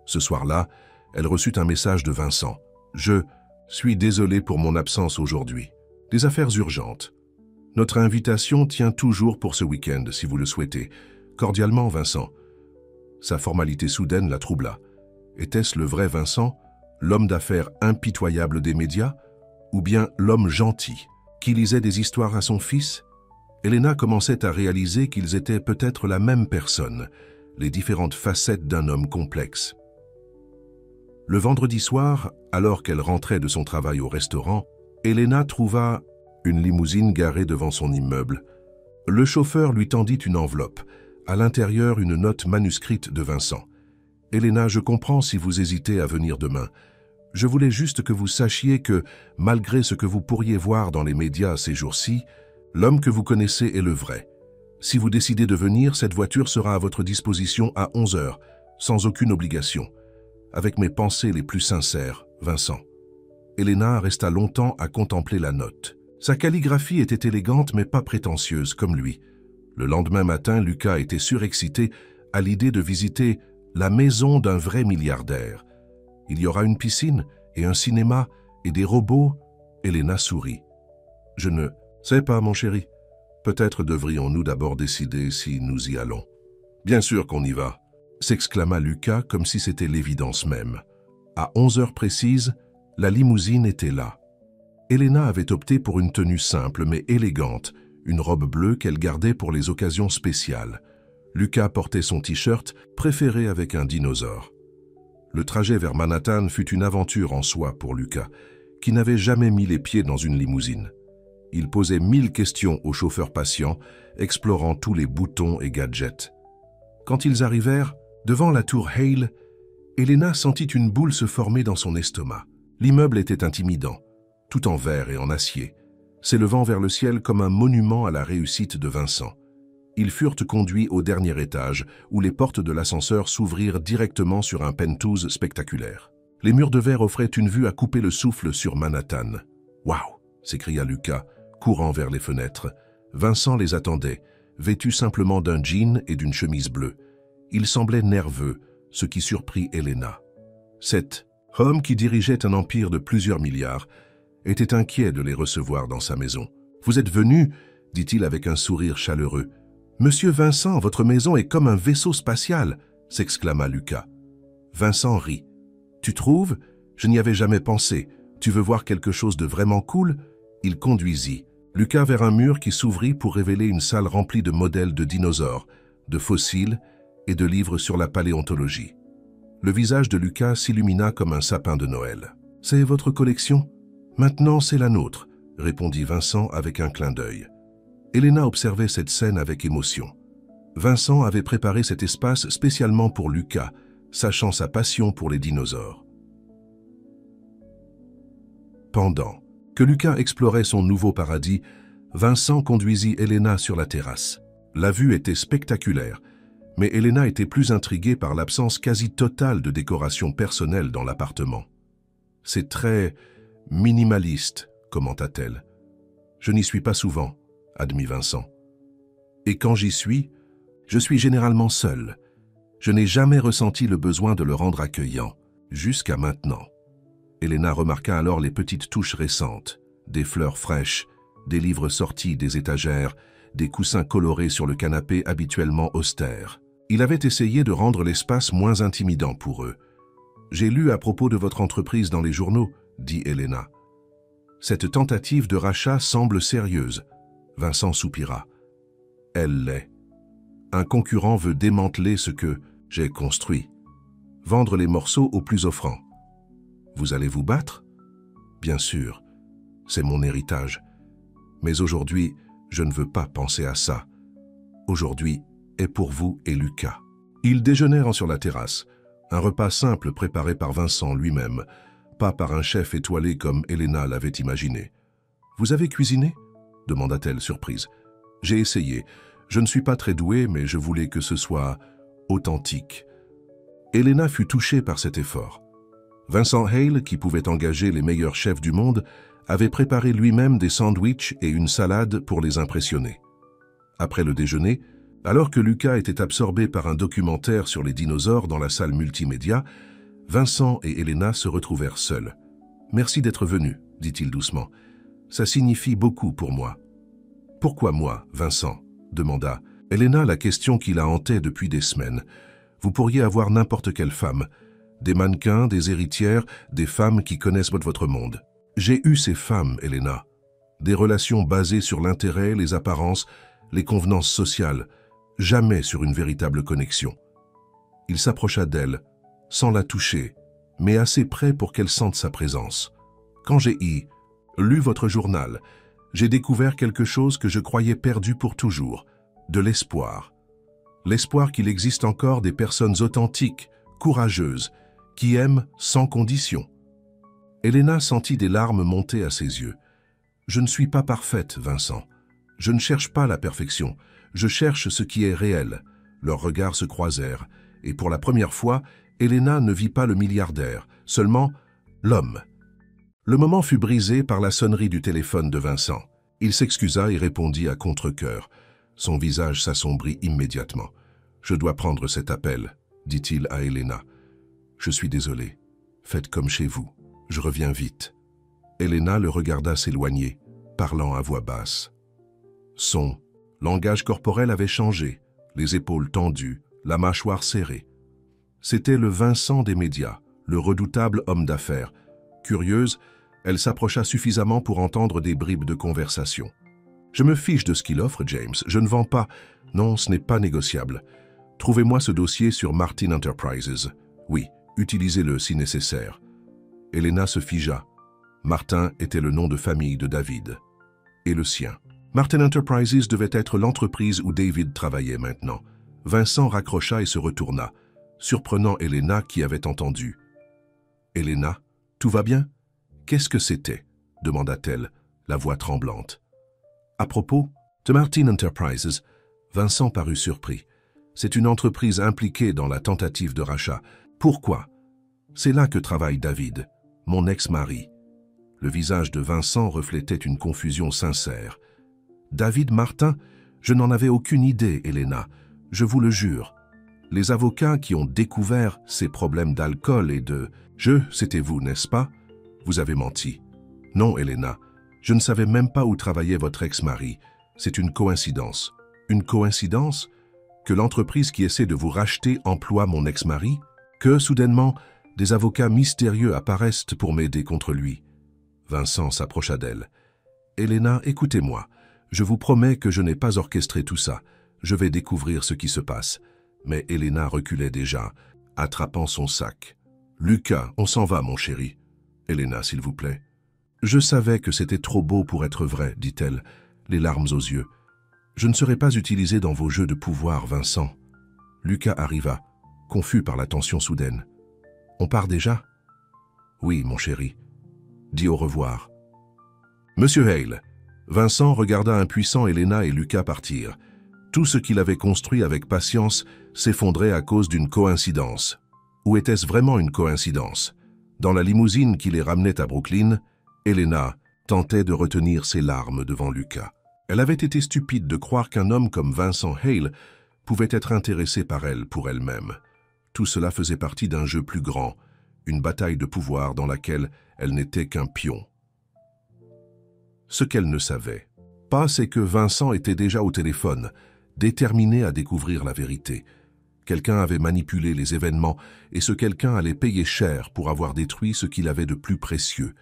Ce soir-là, elle reçut un message de Vincent. « Je suis désolé pour mon absence aujourd'hui. Des affaires urgentes. Notre invitation tient toujours pour ce week-end, si vous le souhaitez. Cordialement, Vincent. » Sa formalité soudaine la troubla. Était-ce le vrai Vincent, l'homme d'affaires impitoyable des médias, ou bien l'homme gentil, qui lisait des histoires à son fils? Elena commençait à réaliser qu'ils étaient peut-être la même personne, les différentes facettes d'un homme complexe. Le vendredi soir, alors qu'elle rentrait de son travail au restaurant, Elena trouva une limousine garée devant son immeuble. Le chauffeur lui tendit une enveloppe, à l'intérieur une note manuscrite de Vincent. « Elena, je comprends si vous hésitez à venir demain. Je voulais juste que vous sachiez que, malgré ce que vous pourriez voir dans les médias ces jours-ci, l'homme que vous connaissez est le vrai. Si vous décidez de venir, cette voiture sera à votre disposition à 11 heures, sans aucune obligation. Avec mes pensées les plus sincères, Vincent. » Elena resta longtemps à contempler la note. Sa calligraphie était élégante mais pas prétentieuse, comme lui. Le lendemain matin, Lucas était surexcité à l'idée de visiter la maison d'un vrai milliardaire. Il y aura une piscine et un cinéma et des robots. Elena sourit. « Je ne sais pas, mon chéri. Peut-être devrions-nous d'abord décider si nous y allons. »« Bien sûr qu'on y va !» s'exclama Lucas comme si c'était l'évidence même. À 11 heures précises, la limousine était là. Elena avait opté pour une tenue simple mais élégante, une robe bleue qu'elle gardait pour les occasions spéciales. Lucas portait son t-shirt préféré avec un dinosaure. Le trajet vers Manhattan fut une aventure en soi pour Lucas, qui n'avait jamais mis les pieds dans une limousine. Il posait 1000 questions au chauffeur patient, explorant tous les boutons et gadgets. Quand ils arrivèrent devant la tour Hale, Elena sentit une boule se former dans son estomac. L'immeuble était intimidant, tout en verre et en acier, s'élevant vers le ciel comme un monument à la réussite de Vincent. Ils furent conduits au dernier étage, où les portes de l'ascenseur s'ouvrirent directement sur un penthouse spectaculaire. Les murs de verre offraient une vue à couper le souffle sur Manhattan. « Waouh !» s'écria Lucas, courant vers les fenêtres. Vincent les attendait, vêtu simplement d'un jean et d'une chemise bleue. Il semblait nerveux, ce qui surprit Elena. Cet homme qui dirigeait un empire de plusieurs milliards était inquiet de les recevoir dans sa maison. « Vous êtes venu ?» dit-il avec un sourire chaleureux. « Monsieur Vincent, votre maison est comme un vaisseau spatial !» s'exclama Lucas. Vincent rit. « Tu trouves? Je n'y avais jamais pensé. Tu veux voir quelque chose de vraiment cool ?» Il conduisit Lucas vers un mur qui s'ouvrit pour révéler une salle remplie de modèles de dinosaures, de fossiles et de livres sur la paléontologie. Le visage de Lucas s'illumina comme un sapin de Noël. « C'est votre collection? Maintenant, c'est la nôtre », répondit Vincent avec un clin d'œil. Elena observait cette scène avec émotion. Vincent avait préparé cet espace spécialement pour Lucas, sachant sa passion pour les dinosaures. Pendant que Lucas explorait son nouveau paradis, Vincent conduisit Elena sur la terrasse. La vue était spectaculaire, mais Elena était plus intriguée par l'absence quasi totale de décoration personnelle dans l'appartement. « C'est très minimaliste », commenta-t-elle. « Je n'y suis pas souvent », admit Vincent. « Et quand j'y suis, je suis généralement seul. Je n'ai jamais ressenti le besoin de le rendre accueillant, jusqu'à maintenant. » Elena remarqua alors les petites touches récentes, des fleurs fraîches, des livres sortis des étagères, des coussins colorés sur le canapé habituellement austère. Il avait essayé de rendre l'espace moins intimidant pour eux. « J'ai lu à propos de votre entreprise dans les journaux, » dit Elena. « Cette tentative de rachat semble sérieuse. » Vincent soupira. « Elle l'est. Un concurrent veut démanteler ce que j'ai construit, vendre les morceaux aux plus offrants. Vous allez vous battre? Bien sûr, c'est mon héritage. Mais aujourd'hui, je ne veux pas penser à ça. Aujourd'hui est pour vous et Lucas. » Ils déjeunèrent sur la terrasse, un repas simple préparé par Vincent lui-même, pas par un chef étoilé comme Elena l'avait imaginé. « Vous avez cuisiné ?» demanda-t-elle surprise. « J'ai essayé. Je ne suis pas très douée, mais je voulais que ce soit authentique. » Elena fut touchée par cet effort. Vincent Hale, qui pouvait engager les meilleurs chefs du monde, avait préparé lui-même des sandwichs et une salade pour les impressionner. Après le déjeuner, alors que Lucas était absorbé par un documentaire sur les dinosaures dans la salle multimédia, Vincent et Elena se retrouvèrent seuls. « Merci d'être venu, » dit-il doucement. « Ça signifie beaucoup pour moi. »« Pourquoi moi, Vincent ?» demanda Elena la question qui la hantait depuis des semaines. « Vous pourriez avoir n'importe quelle femme. Des mannequins, des héritières, des femmes qui connaissent votre monde. J'ai eu ces femmes, Elena. Des relations basées sur l'intérêt, les apparences, les convenances sociales, jamais sur une véritable connexion. » Il s'approcha d'elle, sans la toucher, mais assez près pour qu'elle sente sa présence. « Quand j'ai lu votre journal, j'ai découvert quelque chose que je croyais perdu pour toujours, de l'espoir. L'espoir qu'il existe encore des personnes authentiques, courageuses, qui aiment sans condition. » Elena sentit des larmes monter à ses yeux. « Je ne suis pas parfaite, Vincent. Je ne cherche pas la perfection. Je cherche ce qui est réel. » Leurs regards se croisèrent, et pour la première fois, Elena ne vit pas le milliardaire, seulement l'homme. Le moment fut brisé par la sonnerie du téléphone de Vincent. Il s'excusa et répondit à contre-cœur. Son visage s'assombrit immédiatement. « Je dois prendre cet appel, » dit-il à Elena. « Je suis désolé. Faites comme chez vous. Je reviens vite. » Elena le regarda s'éloigner, parlant à voix basse. Son langage corporel avait changé, les épaules tendues, la mâchoire serrée. C'était le Vincent des médias, le redoutable homme d'affaires. Curieuse, elle s'approcha suffisamment pour entendre des bribes de conversation. Je me fiche de ce qu'il offre, James. Je ne vends pas. Non, ce n'est pas négociable. Trouvez-moi ce dossier sur Martin Enterprises. Oui, utilisez-le si nécessaire. Elena se figea. Martin était le nom de famille de David. Et le sien. Martin Enterprises devait être l'entreprise où David travaillait maintenant. Vincent raccrocha et se retourna, surprenant Elena qui avait entendu. « Elena, tout va bien? Qu'est-ce que c'était » demanda-t-elle, la voix tremblante. « À propos de Martin Enterprises », Vincent parut surpris. « C'est une entreprise impliquée dans la tentative de rachat. Pourquoi? C'est là que travaille David, mon ex-mari. » Le visage de Vincent reflétait une confusion sincère. « David Martin? Je n'en avais aucune idée, Elena. Je vous le jure. Les avocats qui ont découvert ces problèmes d'alcool et de... c'était vous, n'est-ce pas? Vous avez menti. Non, Elena, je ne savais même pas où travaillait votre ex-mari. C'est une coïncidence. Une coïncidence? Que l'entreprise qui essaie de vous racheter emploie mon ex-mari? Que, soudainement, des avocats mystérieux apparaissent pour m'aider contre lui? » Vincent s'approcha d'elle. « Elena, écoutez-moi. Je vous promets que je n'ai pas orchestré tout ça. Je vais découvrir ce qui se passe. » Mais Elena reculait déjà, attrapant son sac. « Lucas, on s'en va, mon chéri. »« Elena, s'il vous plaît. »« Je savais que c'était trop beau pour être vrai, dit-elle, les larmes aux yeux. Je ne serai pas utilisée dans vos jeux de pouvoir, Vincent. » Lucas arriva, confus par la tension soudaine. « On part déjà? »« Oui, mon chéri. Dis au revoir. » Monsieur Hale. Vincent regarda impuissant Elena et Lucas partir. Tout ce qu'il avait construit avec patience s'effondrait à cause d'une coïncidence. Ou était-ce vraiment une coïncidence? Dans la limousine qui les ramenait à Brooklyn, Elena tentait de retenir ses larmes devant Lucas. Elle avait été stupide de croire qu'un homme comme Vincent Hale pouvait être intéressé par elle pour elle-même. Tout cela faisait partie d'un jeu plus grand, une bataille de pouvoir dans laquelle elle n'était qu'un pion. Ce qu'elle ne savait pas, c'est que Vincent était déjà au téléphone, déterminé à découvrir la vérité. Quelqu'un avait manipulé les événements et ce quelqu'un allait payer cher pour avoir détruit ce qu'il avait de plus précieux,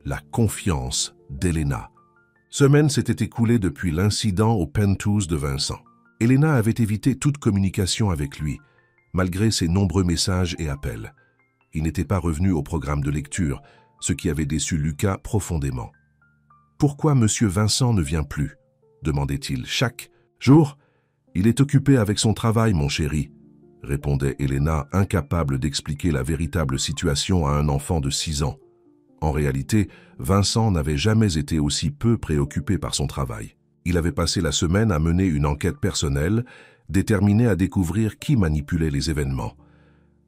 la confiance d'Elena. Semaines s'étaient écoulées depuis l'incident au penthouse de Vincent. Elena avait évité toute communication avec lui, malgré ses nombreux messages et appels. Il n'était pas revenu au programme de lecture, ce qui avait déçu Lucas profondément. « Pourquoi Monsieur Vincent ne vient plus ?» demandait-il. « Chaque jour, il est occupé avec son travail, mon chéri, » répondait Elena, incapable d'expliquer la véritable situation à un enfant de 6 ans. En réalité, Vincent n'avait jamais été aussi peu préoccupé par son travail. Il avait passé la semaine à mener une enquête personnelle, déterminé à découvrir qui manipulait les événements.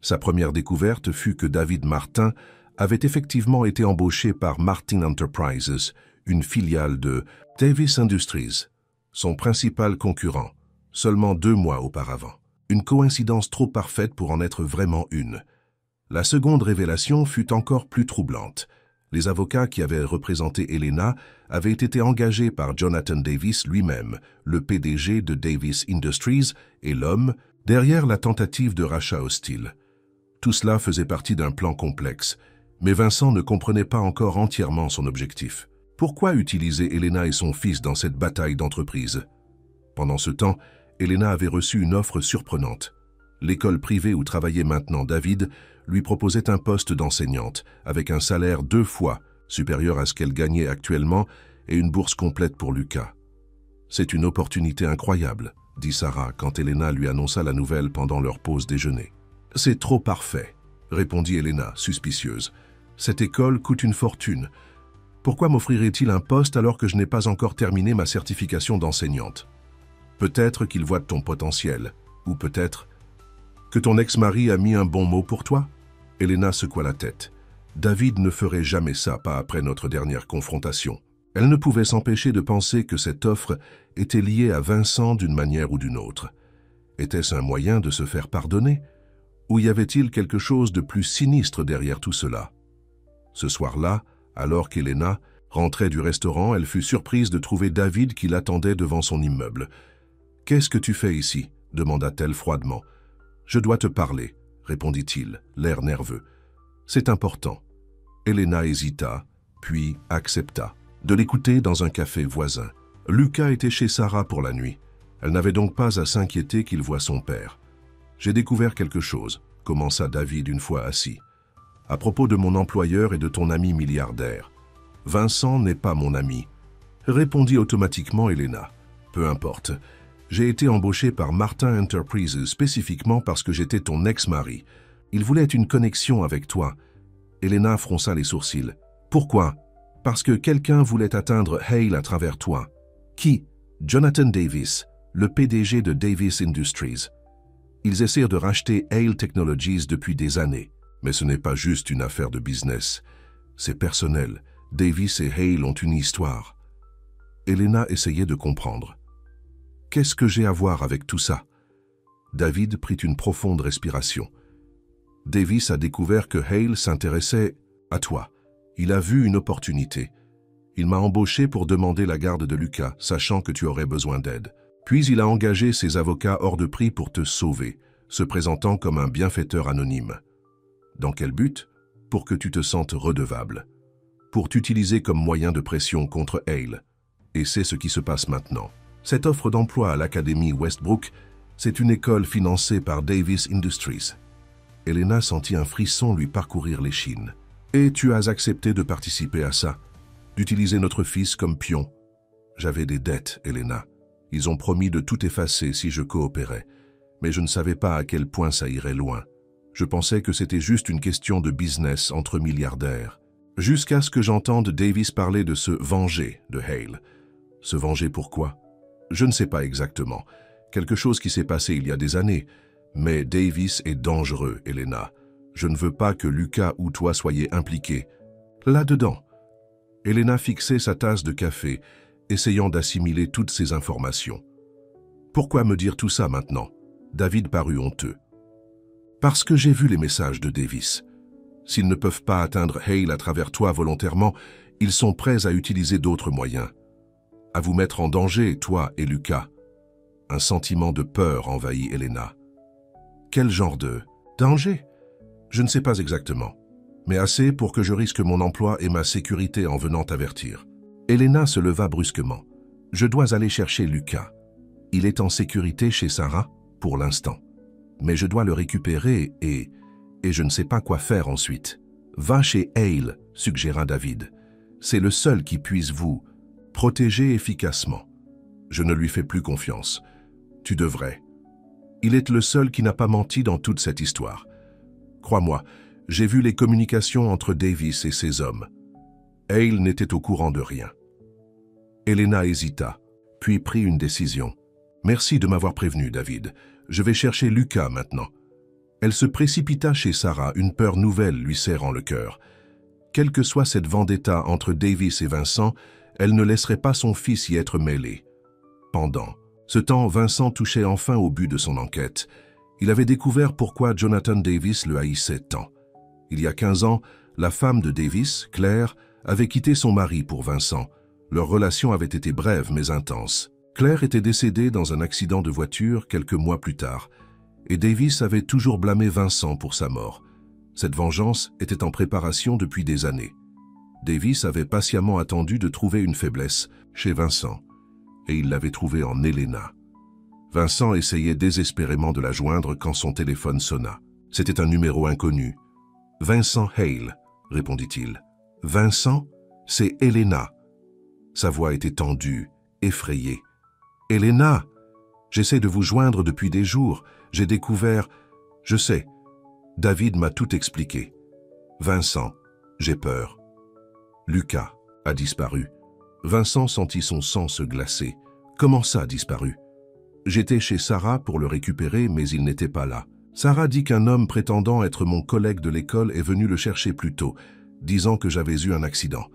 Sa première découverte fut que David Martin avait effectivement été embauché par Martin Enterprises, une filiale de Davis Industries, son principal concurrent, seulement 2 mois auparavant. Une coïncidence trop parfaite pour en être vraiment une. La seconde révélation fut encore plus troublante. Les avocats qui avaient représenté Elena avaient été engagés par Jonathan Davis lui-même, le PDG de Davis Industries et l'homme derrière la tentative de rachat hostile. Tout cela faisait partie d'un plan complexe, mais Vincent ne comprenait pas encore entièrement son objectif. Pourquoi utiliser Elena et son fils dans cette bataille d'entreprise? Pendant ce temps, Elena avait reçu une offre surprenante. L'école privée où travaillait maintenant David lui proposait un poste d'enseignante, avec un salaire 2 fois supérieur à ce qu'elle gagnait actuellement et une bourse complète pour Lucas. « C'est une opportunité incroyable, » dit Sarah quand Elena lui annonça la nouvelle pendant leur pause déjeuner. « C'est trop parfait, » répondit Elena, suspicieuse. « Cette école coûte une fortune. Pourquoi m'offrirait-il un poste alors que je n'ai pas encore terminé ma certification d'enseignante? Peut-être qu'il voit ton potentiel, ou peut-être que ton ex-mari a mis un bon mot pour toi ?» Elena secoua la tête. David ne ferait jamais ça, pas après notre dernière confrontation. Elle ne pouvait s'empêcher de penser que cette offre était liée à Vincent d'une manière ou d'une autre. Était-ce un moyen de se faire pardonner? Ou y avait-il quelque chose de plus sinistre derrière tout cela? Ce soir-là, alors qu'Elena rentrait du restaurant, elle fut surprise de trouver David qui l'attendait devant son immeuble. « Qu'est-ce que tu fais ici ?» demanda-t-elle froidement. « Je dois te parler, » répondit-il, l'air nerveux. « C'est important. » Elena hésita, puis accepta de l'écouter dans un café voisin. Lucas était chez Sarah pour la nuit. Elle n'avait donc pas à s'inquiéter qu'il voie son père. J'ai découvert quelque chose, commença David une fois assis. À propos de mon employeur et de ton ami milliardaire. Vincent n'est pas mon ami, répondit automatiquement Elena. Peu importe. J'ai été embauché par Martin Enterprises spécifiquement parce que j'étais ton ex-mari. Il voulait une connexion avec toi. Elena fronça les sourcils. Pourquoi? Parce que quelqu'un voulait atteindre Hale à travers toi. Qui? Jonathan Davis, le PDG de Davis Industries. Ils essaient de racheter Hale Technologies depuis des années. Mais ce n'est pas juste une affaire de business. C'est personnel. Davis et Hale ont une histoire. Elena essayait de comprendre. Qu'est-ce que j'ai à voir avec tout ça? David prit une profonde respiration. Davis a découvert que Hale s'intéressait à toi. Il a vu une opportunité. Il m'a embauché pour demander la garde de Lucas, sachant que tu aurais besoin d'aide. Puis il a engagé ses avocats hors de prix pour te sauver, se présentant comme un bienfaiteur anonyme. Dans quel but? Pour que tu te sentes redevable. Pour t'utiliser comme moyen de pression contre Hale. Et c'est ce qui se passe maintenant. Cette offre d'emploi à l'Académie Westbrook, c'est une école financée par Davis Industries. Elena sentit un frisson lui parcourir l'échine. Et tu as accepté de participer à ça, d'utiliser notre fils comme pion. J'avais des dettes, Elena. Ils ont promis de tout effacer si je coopérais, mais je ne savais pas à quel point ça irait loin. Je pensais que c'était juste une question de business entre milliardaires. Jusqu'à ce que j'entende Davis parler de se venger de Hale. Se venger pourquoi? Je ne sais pas exactement. Quelque chose qui s'est passé il y a des années. Mais Davis est dangereux, Elena. Je ne veux pas que Lucas ou toi soyez impliqués. Là-dedans. Elena fixait sa tasse de café, essayant d'assimiler toutes ces informations. Pourquoi me dire tout ça maintenant? David parut honteux. Parce que j'ai vu les messages de Davis. S'ils ne peuvent pas atteindre Hale à travers toi volontairement, ils sont prêts à utiliser d'autres moyens. À vous mettre en danger, toi et Lucas. Un sentiment de peur envahit Elena. Quel genre de danger? Je ne sais pas exactement, mais assez pour que je risque mon emploi et ma sécurité en venant t'avertir. Elena se leva brusquement. Je dois aller chercher Lucas. Il est en sécurité chez Sarah, pour l'instant. Mais je dois le récupérer et je ne sais pas quoi faire ensuite. Va chez Hale, suggéra David. C'est le seul qui puisse vous protéger efficacement. Je ne lui fais plus confiance. Tu devrais. Il est le seul qui n'a pas menti dans toute cette histoire. Crois-moi, j'ai vu les communications entre Davis et ses hommes. Hale n'était au courant de rien. Elena hésita, puis prit une décision. Merci de m'avoir prévenu, David. Je vais chercher Lucas maintenant. Elle se précipita chez Sarah, une peur nouvelle lui serrant le cœur. Quelle que soit cette vendetta entre Davis et Vincent, elle ne laisserait pas son fils y être mêlé. Pendant ce temps, Vincent touchait enfin au but de son enquête. Il avait découvert pourquoi Jonathan Davis le haïssait tant. Il y a 15 ans, la femme de Davis, Claire, avait quitté son mari pour Vincent. Leur relation avait été brève mais intense. Claire était décédée dans un accident de voiture quelques mois plus tard, et Davis avait toujours blâmé Vincent pour sa mort. Cette vengeance était en préparation depuis des années. Davis avait patiemment attendu de trouver une faiblesse chez Vincent, et il l'avait trouvée en Elena. Vincent essayait désespérément de la joindre quand son téléphone sonna. C'était un numéro inconnu. « Vincent Hale », répondit-il. « Vincent, c'est Elena. » Sa voix était tendue, effrayée. « Elena, j'essaie de vous joindre depuis des jours. J'ai découvert... Je sais. David m'a tout expliqué. Vincent, j'ai peur. Lucas a disparu. » Vincent sentit son sang se glacer. « Comment ça, disparu ?» J'étais chez Sarah pour le récupérer, mais il n'était pas là. Sarah dit qu'un homme prétendant être mon collègue de l'école est venu le chercher plus tôt, disant que j'avais eu un accident.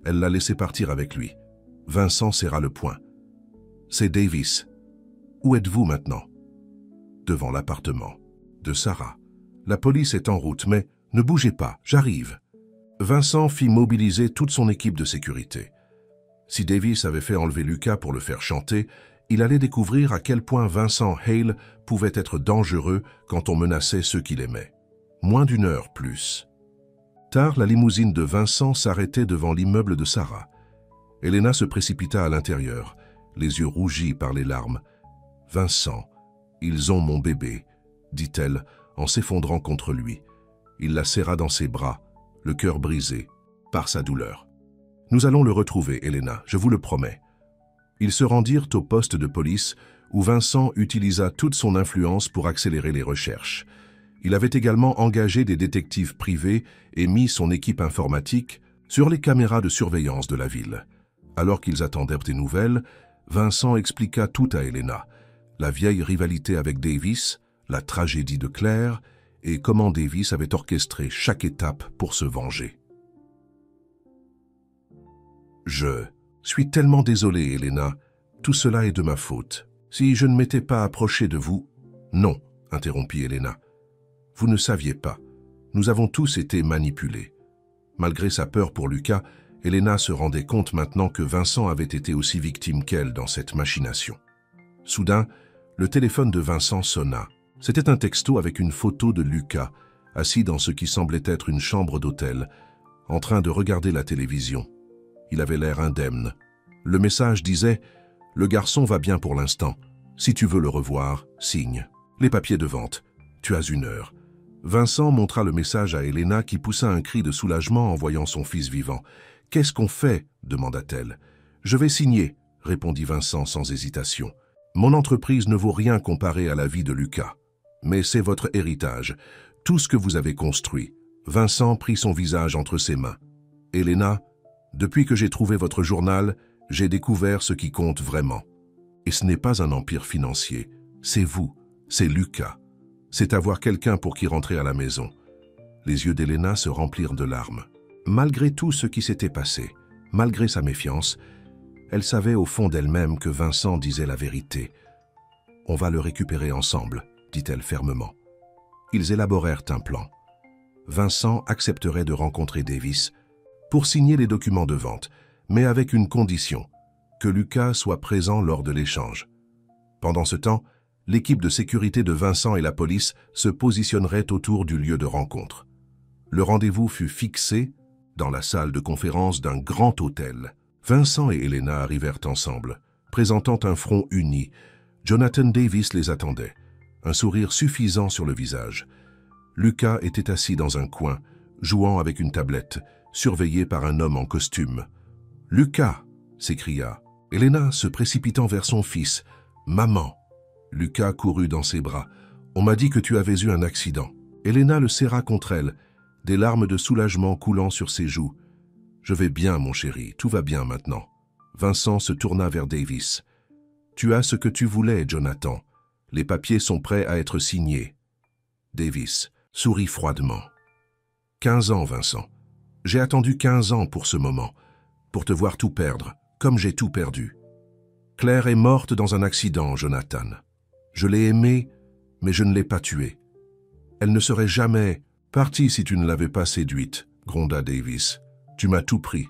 Elle l'a laissé partir avec lui. Vincent serra le poing. « C'est Davis. Où êtes-vous maintenant ?» Devant l'appartement de Sarah. « La police est en route, mais ne bougez pas, j'arrive. » Vincent fit mobiliser toute son équipe de sécurité. Si Davis avait fait enlever Lucas pour le faire chanter, il allait découvrir à quel point Vincent Hale pouvait être dangereux quand on menaçait ceux qu'il aimait. Moins d'une heure plus. Tard, la limousine de Vincent s'arrêtait devant l'immeuble de Sarah. Elena se précipita à l'intérieur. les yeux rougis par les larmes. « Vincent, ils ont mon bébé », dit-elle en s'effondrant contre lui. Il la serra dans ses bras, le cœur brisé par sa douleur. « Nous allons le retrouver, Elena, je vous le promets. » Ils se rendirent au poste de police où Vincent utilisa toute son influence pour accélérer les recherches. Il avait également engagé des détectives privés et mis son équipe informatique sur les caméras de surveillance de la ville. Alors qu'ils attendaient des nouvelles, Vincent expliqua tout à Elena, la vieille rivalité avec Davis, la tragédie de Claire et comment Davis avait orchestré chaque étape pour se venger. « Je suis tellement désolé, Elena. Tout cela est de ma faute. Si je ne m'étais pas approché de vous... » « Non, » interrompit Elena. « Vous ne saviez pas. Nous avons tous été manipulés. » Malgré sa peur pour Lucas, Elena se rendait compte maintenant que Vincent avait été aussi victime qu'elle dans cette machination. Soudain, le téléphone de Vincent sonna. C'était un texto avec une photo de Lucas, assis dans ce qui semblait être une chambre d'hôtel, en train de regarder la télévision. Il avait l'air indemne. Le message disait « Le garçon va bien pour l'instant. Si tu veux le revoir, signe. Les papiers de vente. Tu as 1 heure. » Vincent montra le message à Elena qui poussa un cri de soulagement en voyant son fils vivant. « Qu'est-ce qu'on fait ?» demanda-t-elle. « Je vais signer », répondit Vincent sans hésitation. « Mon entreprise ne vaut rien comparé à la vie de Lucas. Mais c'est votre héritage, tout ce que vous avez construit. » Vincent prit son visage entre ses mains. « Elena, depuis que j'ai trouvé votre journal, j'ai découvert ce qui compte vraiment. Et ce n'est pas un empire financier, c'est vous, c'est Lucas. C'est avoir quelqu'un pour qui rentrer à la maison. » Les yeux d'Elena se remplirent de larmes. Malgré tout ce qui s'était passé, malgré sa méfiance, elle savait au fond d'elle-même que Vincent disait la vérité. « On va le récupérer ensemble », dit-elle fermement. Ils élaborèrent un plan. Vincent accepterait de rencontrer Davis pour signer les documents de vente, mais avec une condition, que Lucas soit présent lors de l'échange. Pendant ce temps, l'équipe de sécurité de Vincent et la police se positionnerait autour du lieu de rencontre. Le rendez-vous fut fixé dans la salle de conférence d'un grand hôtel. Vincent et Elena arrivèrent ensemble, présentant un front uni. Jonathan Davis les attendait, un sourire suffisant sur le visage. Lucas était assis dans un coin, jouant avec une tablette, surveillé par un homme en costume. « Lucas !» s'écria. Elena se précipitant vers son fils. « Maman !» Lucas courut dans ses bras. « On m'a dit que tu avais eu un accident. » Elena le serra contre elle, des larmes de soulagement coulant sur ses joues. « Je vais bien, mon chéri, tout va bien maintenant. » Vincent se tourna vers Davis. « Tu as ce que tu voulais, Jonathan. Les papiers sont prêts à être signés. » Davis sourit froidement. « 15 ans, Vincent. J'ai attendu 15 ans pour ce moment, pour te voir tout perdre, comme j'ai tout perdu. Claire est morte dans un accident, Jonathan. Je l'ai aimée, mais je ne l'ai pas tuée. Elle ne serait jamais partie si tu ne l'avais pas séduite, gronda Davis. Tu m'as tout pris.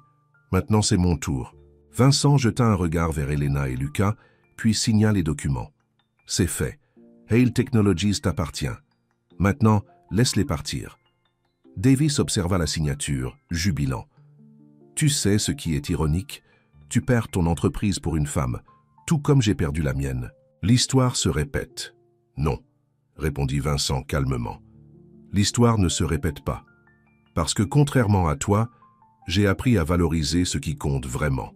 Maintenant c'est mon tour. » Vincent jeta un regard vers Elena et Lucas, puis signa les documents. « C'est fait. Hale Technologies t'appartient. Maintenant, laisse-les partir. » Davis observa la signature, jubilant. « Tu sais ce qui est ironique? Tu perds ton entreprise pour une femme, tout comme j'ai perdu la mienne. L'histoire se répète. » « Non, » répondit Vincent calmement. « L'histoire ne se répète pas. Parce que contrairement à toi, j'ai appris à valoriser ce qui compte vraiment. »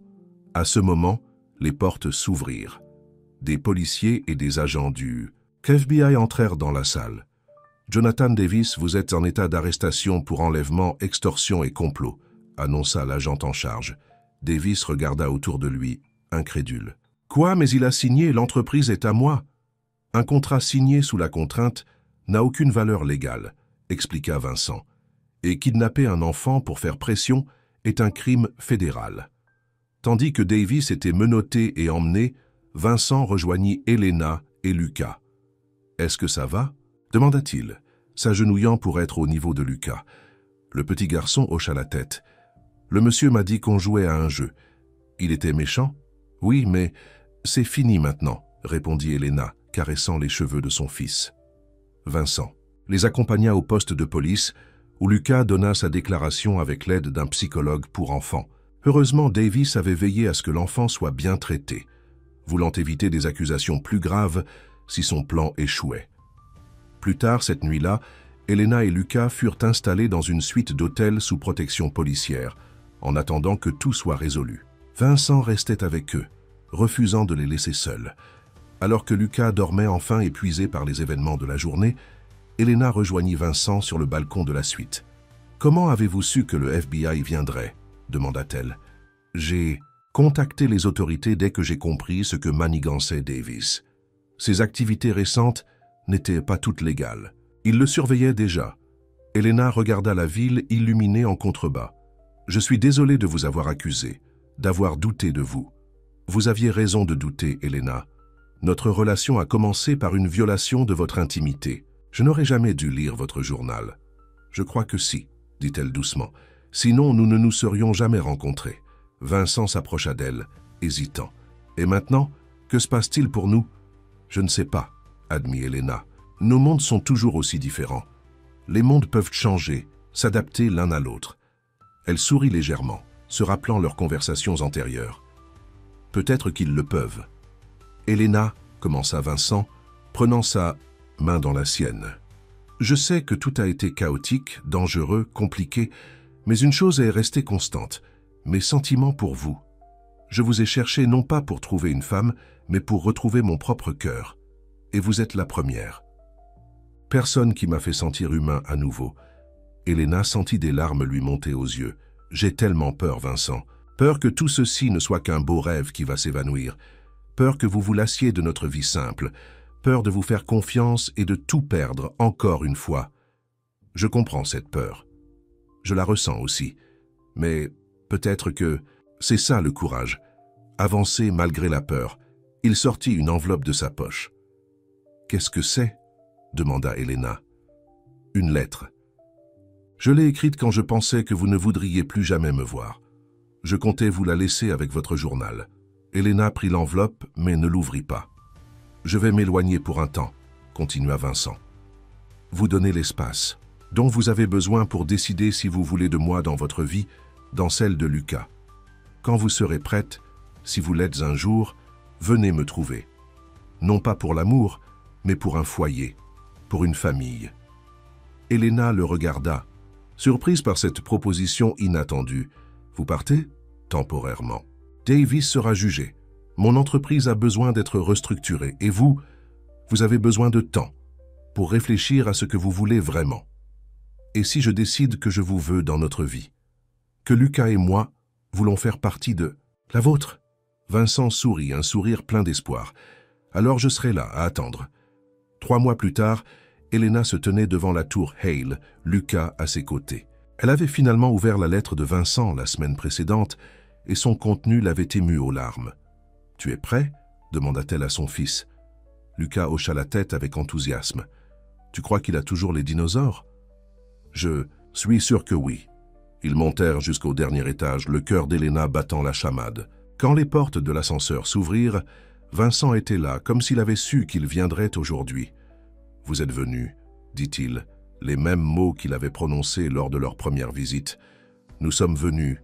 À ce moment, les portes s'ouvrirent. Des policiers et des agents du FBI entrèrent dans la salle. « Jonathan Davis, vous êtes en état d'arrestation pour enlèvement, extorsion et complot », annonça l'agent en charge. Davis regarda autour de lui, incrédule. « Quoi, mais il a signé, l'entreprise est à moi !»« Un contrat signé sous la contrainte n'a aucune valeur légale », expliqua Vincent. « Et kidnapper un enfant pour faire pression est un crime fédéral. » Tandis que Davis était menotté et emmené, Vincent rejoignit Elena et Lucas. « Est-ce que ça va ?» demanda-t-il, s'agenouillant pour être au niveau de Lucas. Le petit garçon hocha la tête. « Le monsieur m'a dit qu'on jouait à un jeu. Il était méchant ? Oui, mais c'est fini maintenant, » répondit Elena, caressant les cheveux de son fils. Vincent les accompagna au poste de police, où Lucas donna sa déclaration avec l'aide d'un psychologue pour enfants. Heureusement, Davis avait veillé à ce que l'enfant soit bien traité. voulant éviter des accusations plus graves si son plan échouait. Plus tard cette nuit-là, Elena et Luca furent installés dans une suite d'hôtels sous protection policière, en attendant que tout soit résolu. Vincent restait avec eux, refusant de les laisser seuls. Alors que Luca dormait enfin épuisé par les événements de la journée, Elena rejoignit Vincent sur le balcon de la suite. « Comment avez-vous su que le FBI viendrait ?» demanda-t-elle. « J'ai contacté les autorités dès que j'ai compris ce que manigançait Davis. Ses activités récentes n'étaient pas toutes légales. Il le surveillait déjà. » Elena regarda la ville illuminée en contrebas. « Je suis désolé de vous avoir accusé, d'avoir douté de vous. Vous aviez raison de douter, Elena. Notre relation a commencé par une violation de votre intimité. Je n'aurais jamais dû lire votre journal. »« Je crois que si, » dit-elle doucement. « Sinon, nous ne nous serions jamais rencontrés. » Vincent s'approcha d'elle, hésitant. « Et maintenant, que se passe-t-il pour nous ?»« Je ne sais pas, » admit Elena. « Nos mondes sont toujours aussi différents. Les mondes peuvent changer, s'adapter l'un à l'autre. » Elle sourit légèrement, se rappelant leurs conversations antérieures. « Peut-être qu'ils le peuvent. »« Elena, » commença Vincent, prenant sa main dans la sienne. « Je sais que tout a été chaotique, dangereux, compliqué, mais une chose est restée constante, mes sentiments pour vous. Je vous ai cherché non pas pour trouver une femme, mais pour retrouver mon propre cœur. Et vous êtes la première. Personne qui m'a fait sentir humain à nouveau. » Elena sentit des larmes lui monter aux yeux. « J'ai tellement peur, Vincent. Peur que tout ceci ne soit qu'un beau rêve qui va s'évanouir. Peur que vous vous lassiez de notre vie simple. Peur de vous faire confiance et de tout perdre encore une fois. Je comprends cette peur. Je la ressens aussi. Mais peut-être que c'est ça le courage. Avancer malgré la peur. » Il sortit une enveloppe de sa poche. « Qu'est-ce que c'est ?» demanda Elena. « Une lettre. Je l'ai écrite quand je pensais que vous ne voudriez plus jamais me voir. Je comptais vous la laisser avec votre journal. » Elena prit l'enveloppe, mais ne l'ouvrit pas. « Je vais m'éloigner pour un temps, » continua Vincent. « Vous donnez l'espace, dont vous avez besoin pour décider si vous voulez de moi dans votre vie, dans celle de Luca. Quand vous serez prête, si vous l'êtes un jour, venez me trouver. Non pas pour l'amour, mais pour un foyer, pour une famille. » Elena le regarda, surprise par cette proposition inattendue. « Vous partez ?»« Temporairement. Davis sera jugé. Mon entreprise a besoin d'être restructurée. Et vous avez besoin de temps pour réfléchir à ce que vous voulez vraiment. Et si je décide que je vous veux dans notre vie, que Luca et moi voulons faire partie de la vôtre ?» Vincent sourit, un sourire plein d'espoir. « Alors je serai là, à attendre. » 3 mois plus tard, Elena se tenait devant la tour Hale, Luca à ses côtés. Elle avait finalement ouvert la lettre de Vincent la semaine précédente, et son contenu l'avait émue aux larmes. « Tu es prêt ?» demanda-t-elle à son fils. Luca hocha la tête avec enthousiasme. « Tu crois qu'il a toujours les dinosaures ?»« Je suis sûr que oui. » Ils montèrent jusqu'au dernier étage, le cœur d'Elena battant la chamade. Quand les portes de l'ascenseur s'ouvrirent, Vincent était là, comme s'il avait su qu'il viendrait aujourd'hui. « Vous êtes venu, » dit-il, les mêmes mots qu'il avait prononcés lors de leur première visite. « Nous sommes venus, »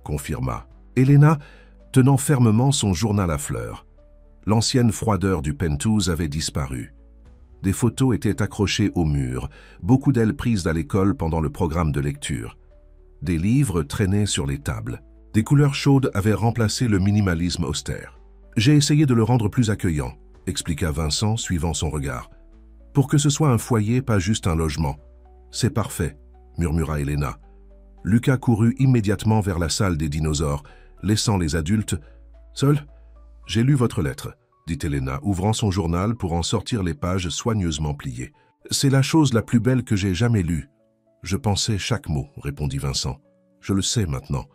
confirma Elena, tenant fermement son journal à fleurs. L'ancienne froideur du penthouse avait disparu. Des photos étaient accrochées au mur, beaucoup d'elles prises à l'école pendant le programme de lecture. Des livres traînaient sur les tables. Des couleurs chaudes avaient remplacé le minimalisme austère. « J'ai essayé de le rendre plus accueillant », expliqua Vincent, suivant son regard. « Pour que ce soit un foyer, pas juste un logement. »« C'est parfait », murmura Elena. Luca courut immédiatement vers la salle des dinosaures, laissant les adultes. « Seul ? J'ai lu votre lettre, » dit Elena, ouvrant son journal pour en sortir les pages soigneusement pliées. « C'est la chose la plus belle que j'ai jamais lue. »« Je pensais chaque mot, » répondit Vincent. « Je le sais maintenant.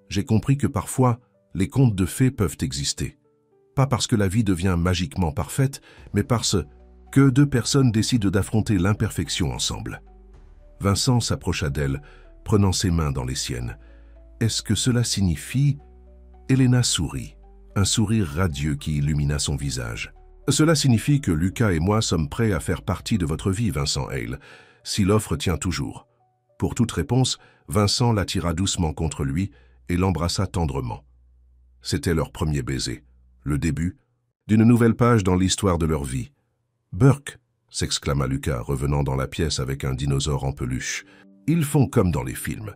J'ai compris que parfois, les contes de fées peuvent exister. Pas parce que la vie devient magiquement parfaite, mais parce que 2 personnes décident d'affronter l'imperfection ensemble. » Vincent s'approcha d'elle, prenant ses mains dans les siennes. « Est-ce que cela signifie… » Elena sourit, un sourire radieux qui illumina son visage. « Cela signifie que Luca et moi sommes prêts à faire partie de votre vie, Vincent Hale, si l'offre tient toujours. » Pour toute réponse, Vincent l'attira doucement contre lui et l'embrassa tendrement. C'était leur premier baiser, le début d'une nouvelle page dans l'histoire de leur vie. « Burke !» s'exclama Lucas, revenant dans la pièce avec un dinosaure en peluche. « Ils font comme dans les films. »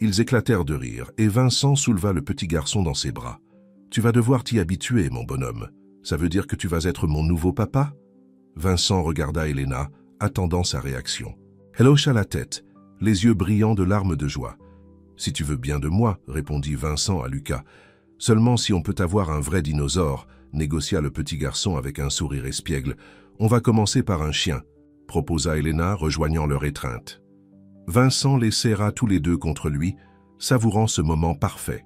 Ils éclatèrent de rire, et Vincent souleva le petit garçon dans ses bras. « Tu vas devoir t'y habituer, mon bonhomme. Ça veut dire que tu vas être mon nouveau papa ?» Vincent regarda Elena, attendant sa réaction. Elle hocha la tête, les yeux brillants de larmes de joie. « Si tu veux bien de moi, » répondit Vincent à Lucas. « Seulement si on peut avoir un vrai dinosaure, » négocia le petit garçon avec un sourire espiègle. « On va commencer par un chien, » proposa Elena, rejoignant leur étreinte. Vincent les serra tous les deux contre lui, savourant ce moment parfait.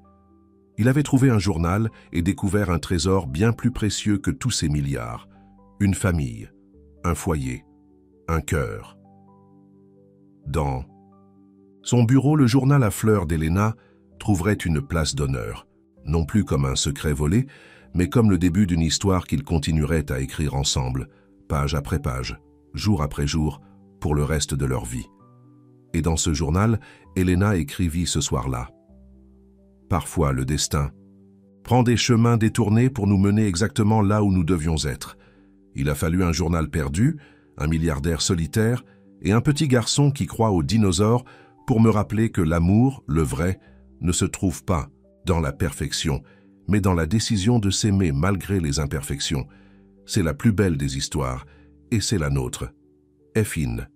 Il avait trouvé un journal et découvert un trésor bien plus précieux que tous ces milliards. Une famille, un foyer, un cœur. Dans son bureau, le journal à fleurs d'Elena trouverait une place d'honneur, non plus comme un secret volé, mais comme le début d'une histoire qu'ils continueraient à écrire ensemble, page après page, jour après jour, pour le reste de leur vie. Et dans ce journal, Elena écrivit ce soir-là. « Parfois, le destin prend des chemins détournés pour nous mener exactement là où nous devions être. Il a fallu un journal perdu, un milliardaire solitaire et un petit garçon qui croit aux dinosaures pour me rappeler que l'amour, le vrai, ne se trouve pas dans la perfection, mais dans la décision de s'aimer malgré les imperfections. C'est la plus belle des histoires, et c'est la nôtre. Effine.